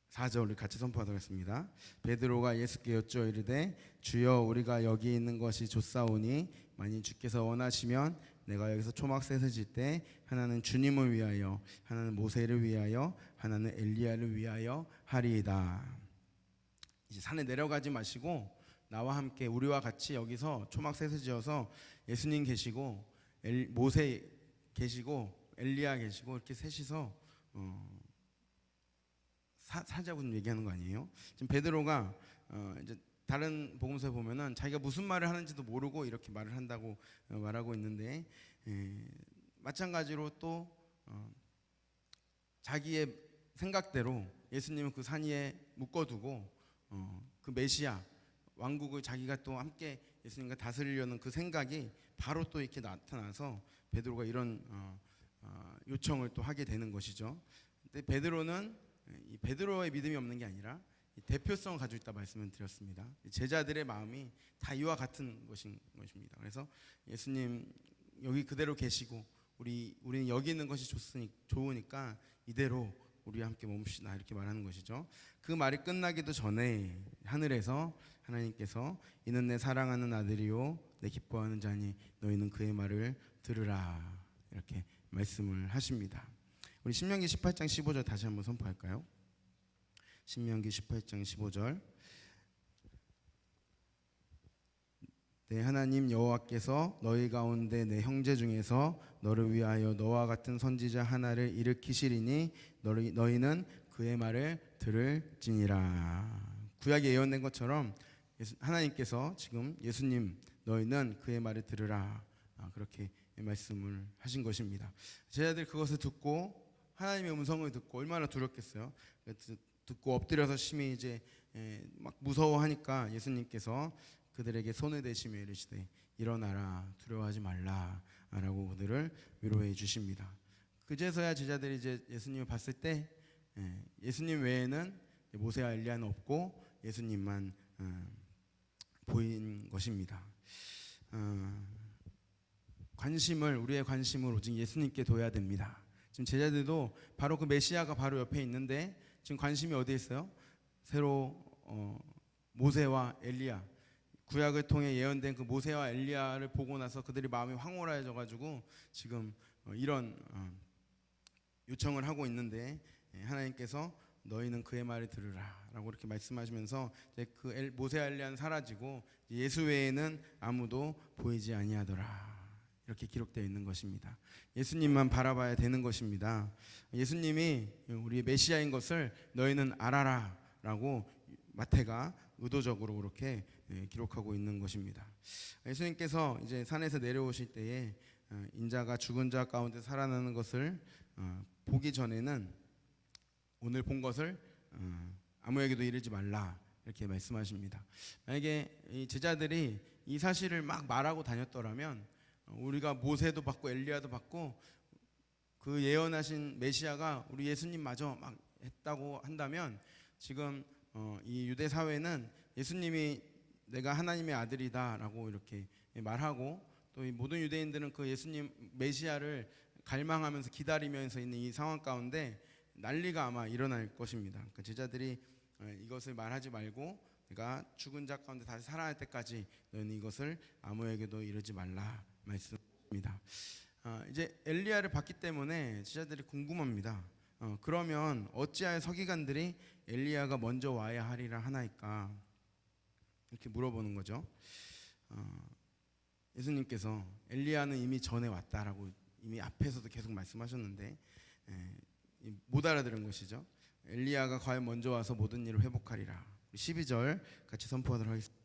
4절을 같이 선포하도록 했습니다. 베드로가 예수께 여쭈어 이르되 주여 우리가 여기 있는 것이 좋사오니 만일 주께서 원하시면 내가 여기서 초막 셋을 질 때 하나는 주님을 위하여 하나는 모세를 위하여 하나는 엘리야를 위하여 하리이다. 이제 산에 내려가지 마시고 나와 함께 우리와 같이 여기서 초막 셋을 지어서 예수님 계시고 모세 계시고 엘리야 계시고 이렇게 셋이서 사자고 얘기하는 거 아니에요? 지금 베드로가 이제 다른 복음서에 보면은 자기가 무슨 말을 하는지도 모르고 이렇게 말을 한다고 말하고 있는데 마찬가지로 또 자기의 생각대로 예수님은 그 산 위에 묶어두고 그 메시아 왕국을 자기가 또 함께 예수님과 다스리려는 그 생각이 바로 또 이렇게 나타나서 베드로가 이런 요청을 또 하게 되는 것이죠. 근데 베드로는 이 베드로의 믿음이 없는 게 아니라 대표성을 가지고 있다 말씀을 드렸습니다. 제자들의 마음이 다 이와 같은 것인 것입니다. 그래서 예수님 여기 그대로 계시고 우리는 여기 있는 것이 좋으니까 이대로 우리와 함께 머뭅시다 이렇게 말하는 것이죠. 그 말이 끝나기도 전에 하늘에서 하나님께서 이는 내 사랑하는 아들이요 내 기뻐하는 자니 너희는 그의 말을 들으라 이렇게 말씀을 하십니다. 우리 신명기 18장 15절 다시 한번 선포할까요? 신명기 18장 15절 내 하나님 여호와께서 너희 가운데 내 형제 중에서 너를 위하여 너와 같은 선지자 하나를 일으키시리니 너희는 그의 말을 들을지니라. 구약에 예언된 것처럼 하나님께서 지금 예수님 너희는 그의 말을 들으라, 그렇게 말씀을 하신 것입니다. 제자들 그것을 듣고 하나님의 음성을 듣고 얼마나 두렵겠어요. 듣고 엎드려서 심히 이제 막 무서워하니까 예수님께서 그들에게 손을 대시며 이르시되 일어나라, 두려워하지 말라라고 그들을 위로해 주십니다. 그제서야 제자들이 이제 예수님을 봤을 때 예수님 외에는 모세와 엘리야는 없고 예수님만 보인 것입니다. 우리의 관심을 오직 예수님께 둬야 됩니다. 지금 제자들도 바로 그 메시아가 바로 옆에 있는데 지금 관심이 어디에 있어요? 새로 모세와 엘리야, 구약을 통해 예언된 그 모세와 엘리야를 보고 나서 그들이 마음이 황홀해져 가지고 지금 이런 요청을 하고 있는데 하나님께서 너희는 그의 말을 들으라 라고 이렇게 말씀하시면서 이제 그 모세와 엘리야는 사라지고 예수 외에는 아무도 보이지 아니하더라, 이렇게 기록되어 있는 것입니다. 예수님만 바라봐야 되는 것입니다. 예수님이 우리의 메시아인 것을 너희는 알아라 라고 마태가 의도적으로 그렇게 기록하고 있는 것입니다. 예수님께서 이제 산에서 내려오실 때에 인자가 죽은 자 가운데 살아나는 것을 보기 전에는 오늘 본 것을 아무에게도 이르지 말라, 이렇게 말씀하십니다. 만약에 이 제자들이 이 사실을 막 말하고 다녔더라면 우리가 모세도 받고 엘리야도 받고 그 예언하신 메시아가 우리 예수님마저 막 했다고 한다면 지금 이 유대 사회는 예수님이 내가 하나님의 아들이다라고 이렇게 말하고 또 이 모든 유대인들은 그 예수님 메시아를 갈망하면서 기다리면서 있는 이 상황 가운데 난리가 아마 일어날 것입니다. 그러니까 제자들이 이것을 말하지 말고 내가 죽은 자 가운데 다시 살아날 때까지 너희는 이것을 아무에게도 이르지 말라 말씀입니다. 이제 엘리야를 봤기 때문에 제자들이 궁금합니다. 그러면 어찌하여 서기관들이 엘리야가 먼저 와야 하리라 하나이까, 이렇게 물어보는 거죠. 예수님께서 엘리야는 이미 전에 왔다라고 이미 앞에서도 계속 말씀하셨는데 못 알아들은 것이죠. 엘리야가 과연 먼저 와서 모든 일을 회복하리라. 12절 같이 선포하도록 하겠습니다.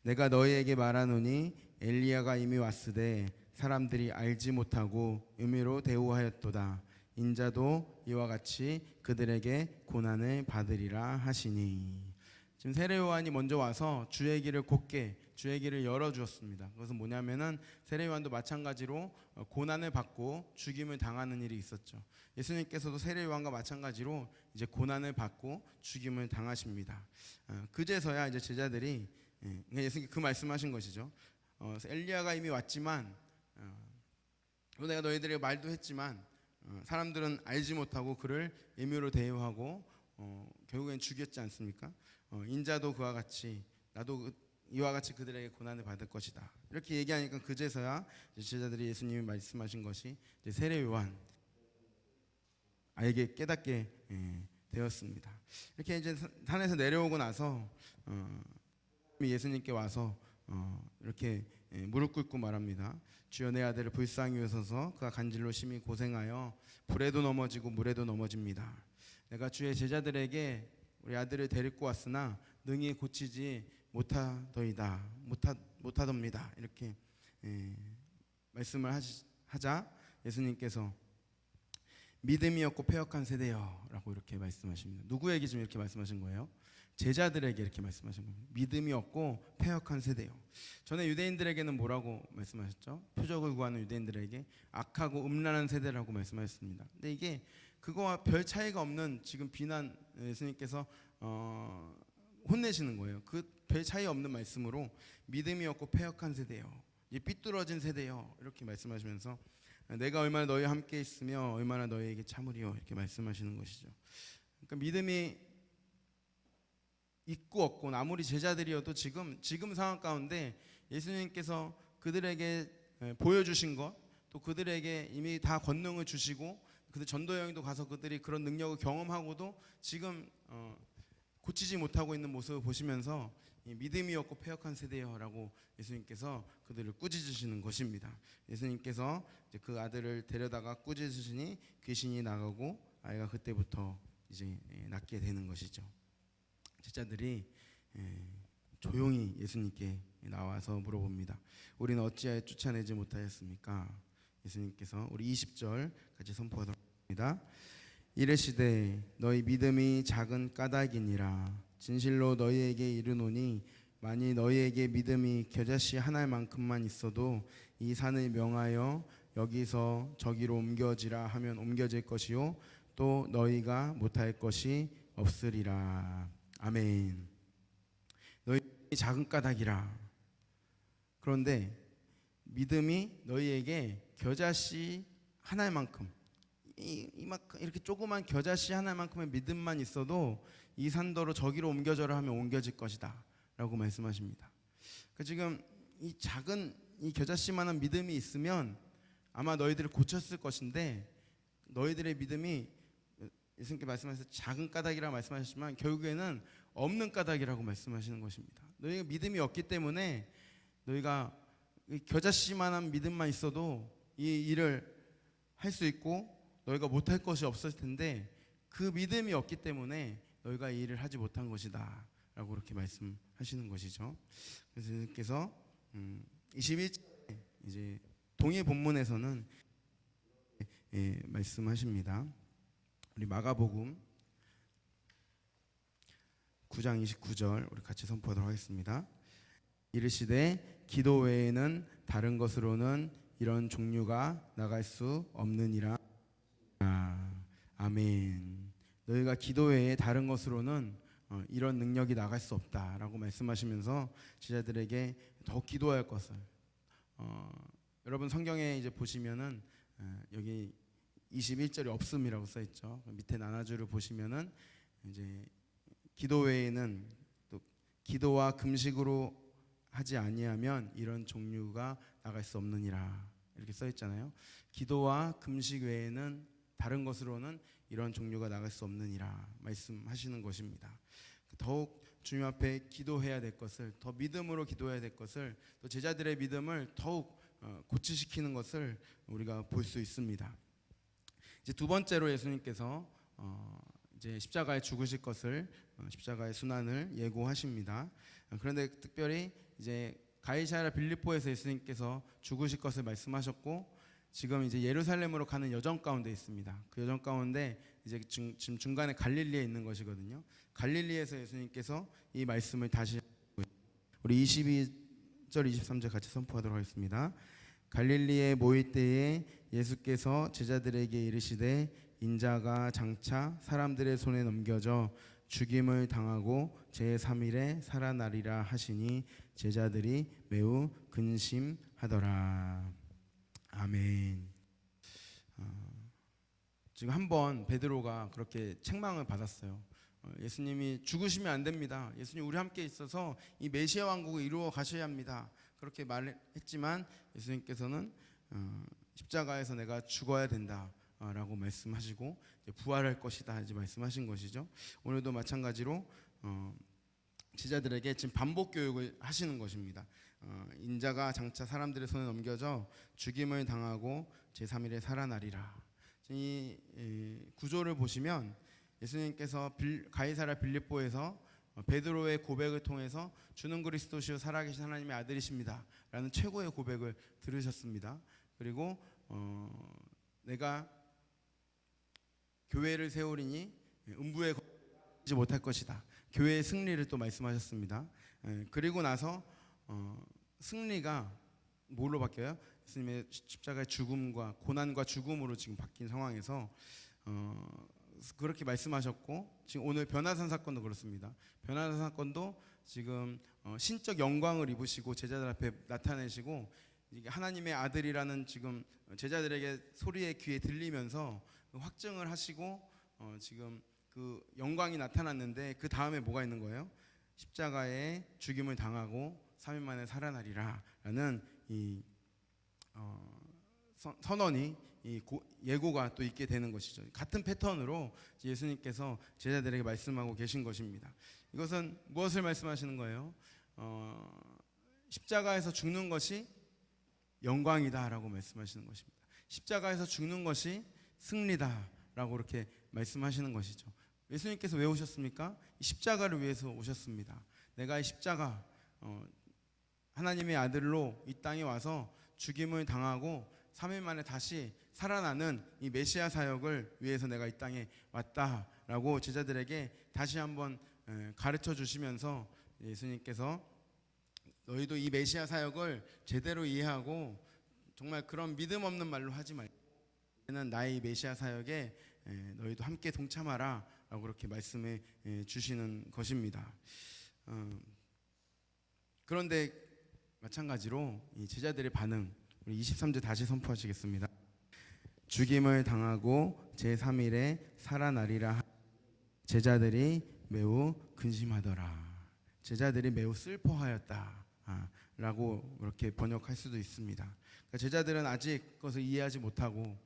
내가 너희에게 말하노니 엘리야가 이미 왔으되 사람들이 알지 못하고 의미로 대우하였도다. 인자도 이와 같이 그들에게 고난을 받으리라 하시니. 지금 세례 요한이 먼저 와서 주의 길을 곧게 주의 길을 열어주었습니다. 그것은 뭐냐면은 세례 요한도 마찬가지로 고난을 받고 죽임을 당하는 일이 있었죠. 예수님께서도 세례 요한과 마찬가지로 이제 고난을 받고 죽임을 당하십니다. 그제서야 이제 제자들이 예수님 그 말씀하신 것이죠. 엘리야가 이미 왔지만 내가 너희들에게 말도 했지만 사람들은 알지 못하고 그를 임의로 대우하고 결국엔 죽였지 않습니까? 인자도 그와 같이 나도 이와 같이 그들에게 고난을 받을 것이다. 이렇게 얘기하니까 그제서야 제자들이 예수님이 말씀하신 것이 이제 세례 요한 아에게 깨닫게 되었습니다. 이렇게 이제 산에서 내려오고 나서 예수님께 와서 이렇게 무릎 꿇고 말합니다. 주여 내 아들을 불쌍히 여기소서. 그가 간질로 심히 고생하여 불에도 넘어지고 물에도 넘어집니다. 내가 주의 제자들에게 우리 아들을 데리고 왔으나 능히 고치지 못하더입니다. 이렇게 말씀을 하자 예수님께서 믿음이 없고 패역한 세대여라고 이렇게 말씀하십니다. 누구에게 지금 이렇게 말씀하신 거예요? 제자들에게 이렇게 말씀하신 겁니다. 믿음이 없고 패역한 세대요. 전에 유대인들에게는 뭐라고 말씀하셨죠? 표적을 구하는 유대인들에게 악하고 음란한 세대라고 말씀하셨습니다. 근데 이게 그거와 별 차이가 없는 지금 비난 예수님께서 혼내시는 거예요. 그 별 차이 없는 말씀으로 믿음이 없고 패역한 세대요, 삐뚤어진 세대요, 이렇게 말씀하시면서 내가 얼마나 너희와 함께 있으며 얼마나 너희에게 참으리요, 이렇게 말씀하시는 것이죠. 그러니까 믿음이 있고 없고 아무리 제자들이어도 지금 상황 가운데 예수님께서 그들에게 보여주신 것, 또 그들에게 이미 다 권능을 주시고 그들 전도 여행도 가서 그들이 그런 능력을 경험하고도 지금 고치지 못하고 있는 모습을 보시면서 믿음이 없고 패역한 세대여라고 예수님께서 그들을 꾸짖으시는 것입니다. 예수님께서 이제 그 아들을 데려다가 꾸짖으시니 귀신이 나가고 아이가 그때부터 이제 낳게 되는 것이죠. 제자들이 조용히 예수님께 나와서 물어봅니다. 우리는 어찌하여 쫓아내지 못하였습니까? 예수님께서 우리 20절 같이 선포하도록 합니다. 이르시되 너희 믿음이 작은 까닭이니라. 진실로 너희에게 이르노니 만일 너희에게 믿음이 겨자씨 하나만큼만 있어도 이 산을 명하여 여기서 저기로 옮겨지라 하면 옮겨질 것이요 또 너희가 못할 것이 없으리라. 아멘. 너희 작은 까닭이라. 그런데 믿음이 너희에게 겨자씨 하나만큼 이만큼 이렇게 조그만 겨자씨 하나만큼의 믿음만 있어도 이 산더러 저기로 옮겨져라 하면 옮겨질 것이다 라고 말씀하십니다. 그러니까 지금 이 작은 이 겨자씨만한 믿음이 있으면 아마 너희들을 고쳤을 것인데 너희들의 믿음이 예수님께 말씀하셔서 작은 까닭이라고 말씀하셨지만 결국에는 없는 까닭이라고 말씀하시는 것입니다. 너희가 믿음이 없기 때문에 너희가 겨자씨만한 믿음만 있어도 이 일을 할 수 있고 너희가 못할 것이 없을 텐데 그 믿음이 없기 때문에 너희가 이 일을 하지 못한 것이다 라고 그렇게 말씀하시는 것이죠. 그래서 예수님께서 21절에 이제 동일 본문에서는 말씀하십니다. 우리 마가복음 9장 29절 우리 같이 선포하도록 하겠습니다. 이르시되 기도 외에는 다른 것으로는 이런 종류가 나갈 수 없느니라. 아멘. 너희가 기도 외에 다른 것으로는 이런 능력이 나갈 수 없다라고 말씀하시면서 제자들에게 더 기도할 것을 여러분 성경에 이제 보시면은 여기 21절이 없음이라고 써 있죠. 밑에 나눠주를 보시면은 이제 기도 외에는 또 기도와 금식으로 하지 아니하면 이런 종류가 나갈 수 없느니라 이렇게 써 있잖아요. 기도와 금식 외에는 다른 것으로는 이런 종류가 나갈 수 없느니라 말씀하시는 것입니다. 더욱 주님 앞에 기도해야 될 것을 더 믿음으로 기도해야 될 것을 또 제자들의 믿음을 더욱 고치시키는 것을 우리가 볼 수 있습니다. 이제 두 번째로 예수님께서 이제 십자가에 죽으실 것을 십자가의 순환을 예고하십니다. 그런데 특별히 이제 가이사랴 빌립보에서 예수님께서 죽으실 것을 말씀하셨고 지금 이제 예루살렘으로 가는 여정 가운데 있습니다. 그 여정 가운데 이제 지금 중간에 갈릴리에 있는 것이거든요. 갈릴리에서 예수님께서 이 말씀을 다시 우리 22절 23절 같이 선포하도록 하겠습니다. 갈릴리에 모일 때에 예수께서 제자들에게 이르시되 인자가 장차 사람들의 손에 넘겨져 죽임을 당하고 제3일에 살아나리라 하시니 제자들이 매우 근심하더라. 아멘. 지금 한번 베드로가 그렇게 책망을 받았어요. 예수님이 죽으시면 안 됩니다. 예수님 우리 함께 있어서 이 메시아 왕국을 이루어 가셔야 합니다. 그렇게 말했지만 예수님께서는 십자가에서 내가 죽어야 된다 라고 말씀하시고 부활할 것이다 이제 말씀하신 것이죠. 오늘도 마찬가지로 제자들에게 지금 반복 교육을 하시는 것입니다. 인자가 장차 사람들의 손에 넘겨져 죽임을 당하고 제3일에 살아나리라. 이 구조를 보시면 예수님께서 가이사랴 빌립보에서 베드로의 고백을 통해서 주는 그리스도시요 살아계신 하나님의 아들이십니다 라는 최고의 고백을 들으셨습니다. 그리고 내가 교회를 세우리니 음부에 걸리지 못할 것이다. 교회의 승리를 또 말씀하셨습니다. 그리고 나서 승리가 뭘로 바뀌어요? 예수님의 십자가의 죽음과 고난과 죽음으로 지금 바뀐 상황에서 그렇게 말씀하셨고 지금 오늘 변화산 사건도 그렇습니다. 변화산 사건도 지금 신적 영광을 입으시고 제자들 앞에 나타내시고 하나님의 아들이라는 지금 제자들에게 소리의 귀에 들리면서 확증을 하시고 지금 그 영광이 나타났는데 그 다음에 뭐가 있는 거예요? 십자가에 죽임을 당하고 3일 만에 살아나리라 라는 이 선언이 예고가 또 있게 되는 것이죠. 같은 패턴으로 예수님께서 제자들에게 말씀하고 계신 것입니다. 이것은 무엇을 말씀하시는 거예요? 십자가에서 죽는 것이 영광이다라고 말씀하시는 것입니다. 십자가에서 죽는 것이 승리다라고 그렇게 말씀하시는 것이죠. 예수님께서 왜 오셨습니까? 이 십자가를 위해서 오셨습니다. 내가 이 십자가 하나님의 아들로 이 땅에 와서 죽임을 당하고 3일 만에 다시 살아나는 이 메시아 사역을 위해서 내가 이 땅에 왔다라고 제자들에게 다시 한번 가르쳐 주시면서 예수님께서 너희도 이 메시아 사역을 제대로 이해하고 정말 그런 믿음 없는 말로 하지 말고 는 나의 메시아 사역에 너희도 함께 동참하라 라고 그렇게 말씀해 주시는 것입니다. 그런데 마찬가지로 이 제자들의 반응, 우리 23절 다시 선포하시겠습니다. 죽임을 당하고 제3일에 살아나리라. 제자들이 매우 근심하더라. 제자들이 매우 슬퍼하였다 라고 그렇게 번역할 수도 있습니다. 그러니까 제자들은 아직 그것을 이해하지 못하고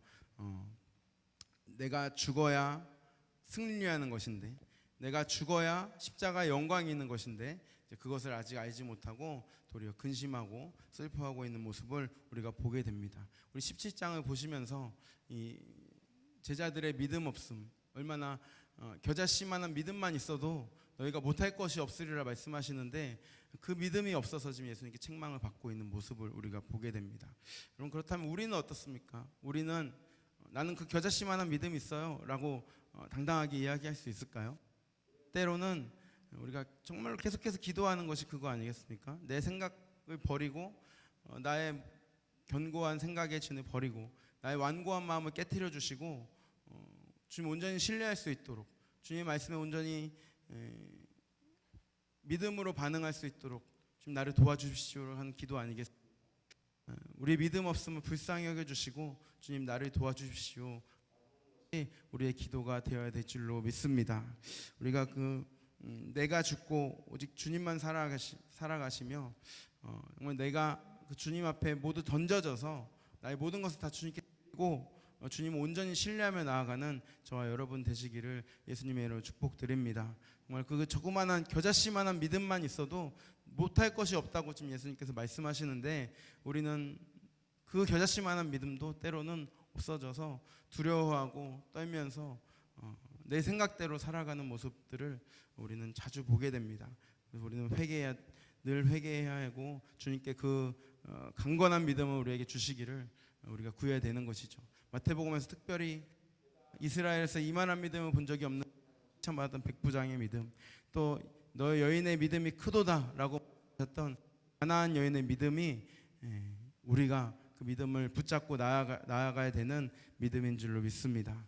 내가 죽어야 승리하는 것인데, 내가 죽어야 십자가의 영광이 있는 것인데 그것을 아직 알지 못하고 도리어 근심하고 슬퍼하고 있는 모습을 우리가 보게 됩니다. 우리 17장을 보시면서 이 제자들의 믿음 없음, 얼마나 겨자씨만한 믿음만 있어도 너희가 못할 것이 없으리라 말씀하시는데 그 믿음이 없어서 지금 예수님께 책망을 받고 있는 모습을 우리가 보게 됩니다. 여러분, 그렇다면 우리는 어떻습니까? 우리는 나는 그 겨자씨만한 믿음이 있어요 라고 당당하게 이야기할 수 있을까요? 때로는 우리가 정말 계속해서 기도하는 것이 그거 아니겠습니까? 내 생각을 버리고 나의 견고한 생각의 진을 버리고 나의 완고한 마음을 깨트려 주시고 주님 온전히 신뢰할 수 있도록, 주님의 말씀에 온전히 믿음으로 반응할 수 있도록 주님 나를 도와주십시오 하는 기도 아니겠습니까? 우리 믿음 없음을 불쌍히 여겨주시고 주님 나를 도와주십시오, 우리의 기도가 되어야 될 줄로 믿습니다. 우리가 내가 죽고 오직 주님만 살아가시며 정말 내가 그 주님 앞에 모두 던져져서 나의 모든 것을 다 주님께 드리고 주님을 온전히 신뢰하며 나아가는 저와 여러분 되시기를 예수님의 이름으로 축복드립니다. 정말 그 조그만한 겨자씨만한 믿음만 있어도 못할 것이 없다고 지금 예수님께서 말씀하시는데 우리는 그 겨자씨만한 믿음도 때로는 없어져서 두려워하고 떨면서 내 생각대로 살아가는 모습들을 우리는 자주 보게 됩니다. 그래서 우리는 늘 회개해야 하고 주님께 그 강건한 믿음을 우리에게 주시기를 우리가 구해야 되는 것이죠. 마태복음에서 특별히 이스라엘에서 이만한 믿음을 본 적이 없는 칭찬받았던 백부장의 믿음, 또 너의 여인의 믿음이 크도다라고 하셨던 가나안 여인의 믿음이 우리가 그 믿음을 붙잡고 나아가야 되는 믿음인 줄로 믿습니다.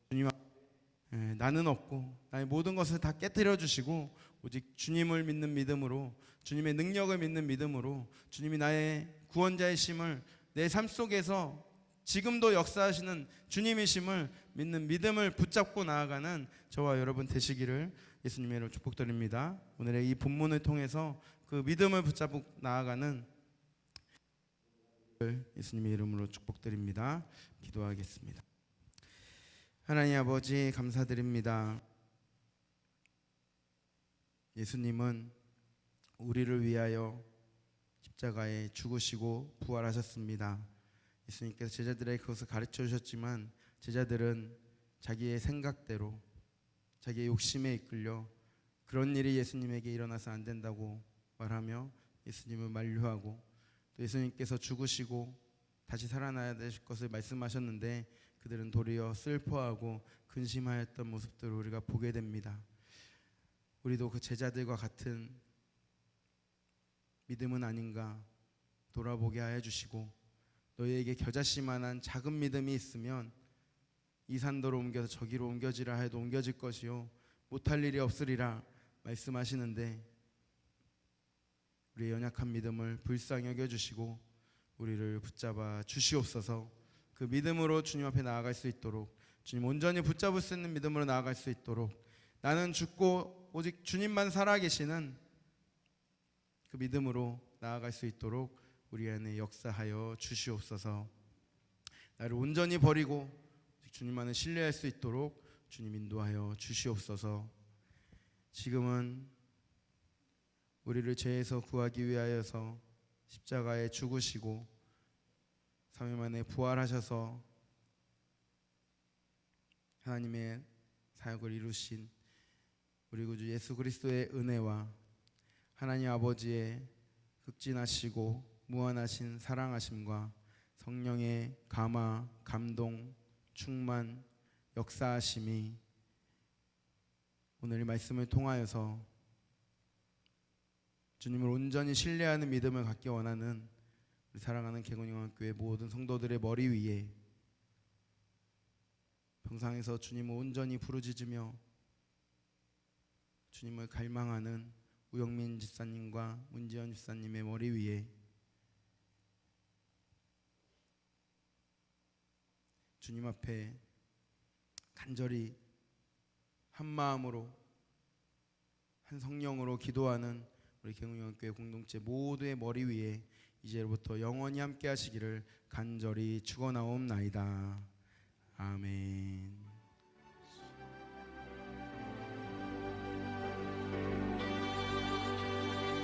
주님 앞에 나는 없고 나의 모든 것을 다 깨뜨려 주시고 오직 주님을 믿는 믿음으로, 주님의 능력을 믿는 믿음으로, 주님이 나의 구원자이심을 내 삶 속에서 지금도 역사하시는 주님이심을 믿는 믿음을 붙잡고 나아가는 저와 여러분 되시기를 예수님의 이름으로 축복드립니다. 오늘의 이 본문을 통해서 그 믿음을 붙잡고 나아가는 예수님의 이름으로 축복드립니다. 기도하겠습니다. 하나님 아버지 감사드립니다. 예수님은 우리를 위하여 십자가에 죽으시고 부활하셨습니다. 예수님께서 제자들에게 그것을 가르쳐 주셨지만 제자들은 자기의 생각대로 자기의 욕심에 이끌려 그런 일이 예수님에게 일어나서 안 된다고 말하며 예수님을 만류하고 또 예수님께서 죽으시고 다시 살아나야 될 것을 말씀하셨는데 그들은 도리어 슬퍼하고 근심하였던 모습들을 우리가 보게 됩니다. 우리도 그 제자들과 같은 믿음은 아닌가 돌아보게 하여 주시고 너희에게 겨자씨만한 작은 믿음이 있으면 이 산도로 옮겨서 저기로 옮겨지라 해도 옮겨질 것이요 못할 일이 없으리라 말씀하시는데 우리의 연약한 믿음을 불쌍히 여겨주시고 우리를 붙잡아 주시옵소서. 그 믿음으로 주님 앞에 나아갈 수 있도록, 주님 온전히 붙잡을 수 있는 믿음으로 나아갈 수 있도록, 나는 죽고 오직 주님만 살아계시는 그 믿음으로 나아갈 수 있도록 우리 안에 역사하여 주시옵소서. 나를 온전히 버리고 주님만을 신뢰할 수 있도록 주님 인도하여 주시옵소서. 지금은 우리를 죄에서 구하기 위하여서 십자가에 죽으시고 3일 만에 부활하셔서 하나님의 사역을 이루신 우리 구주 예수 그리스도의 은혜와 하나님 아버지의 극진하시고 무한하신 사랑하심과 성령의 감화, 감동, 충만, 역사하심이 오늘 이 말씀을 통하여서 주님을 온전히 신뢰하는 믿음을 갖기 원하는 우리 사랑하는 개건영학교회 모든 성도들의 머리 위에 평상에서 주님을 온전히 부르짖으며 주님을 갈망하는 우영민 집사님과 문지연 집사님의 머리 위에 주님 앞에 간절히 한 마음으로 한 성령으로 기도하는 우리 개건영학교회 공동체 모두의 머리 위에 이제부터 영원히 함께 하시기를 간절히 축원하옵나이다. 아멘.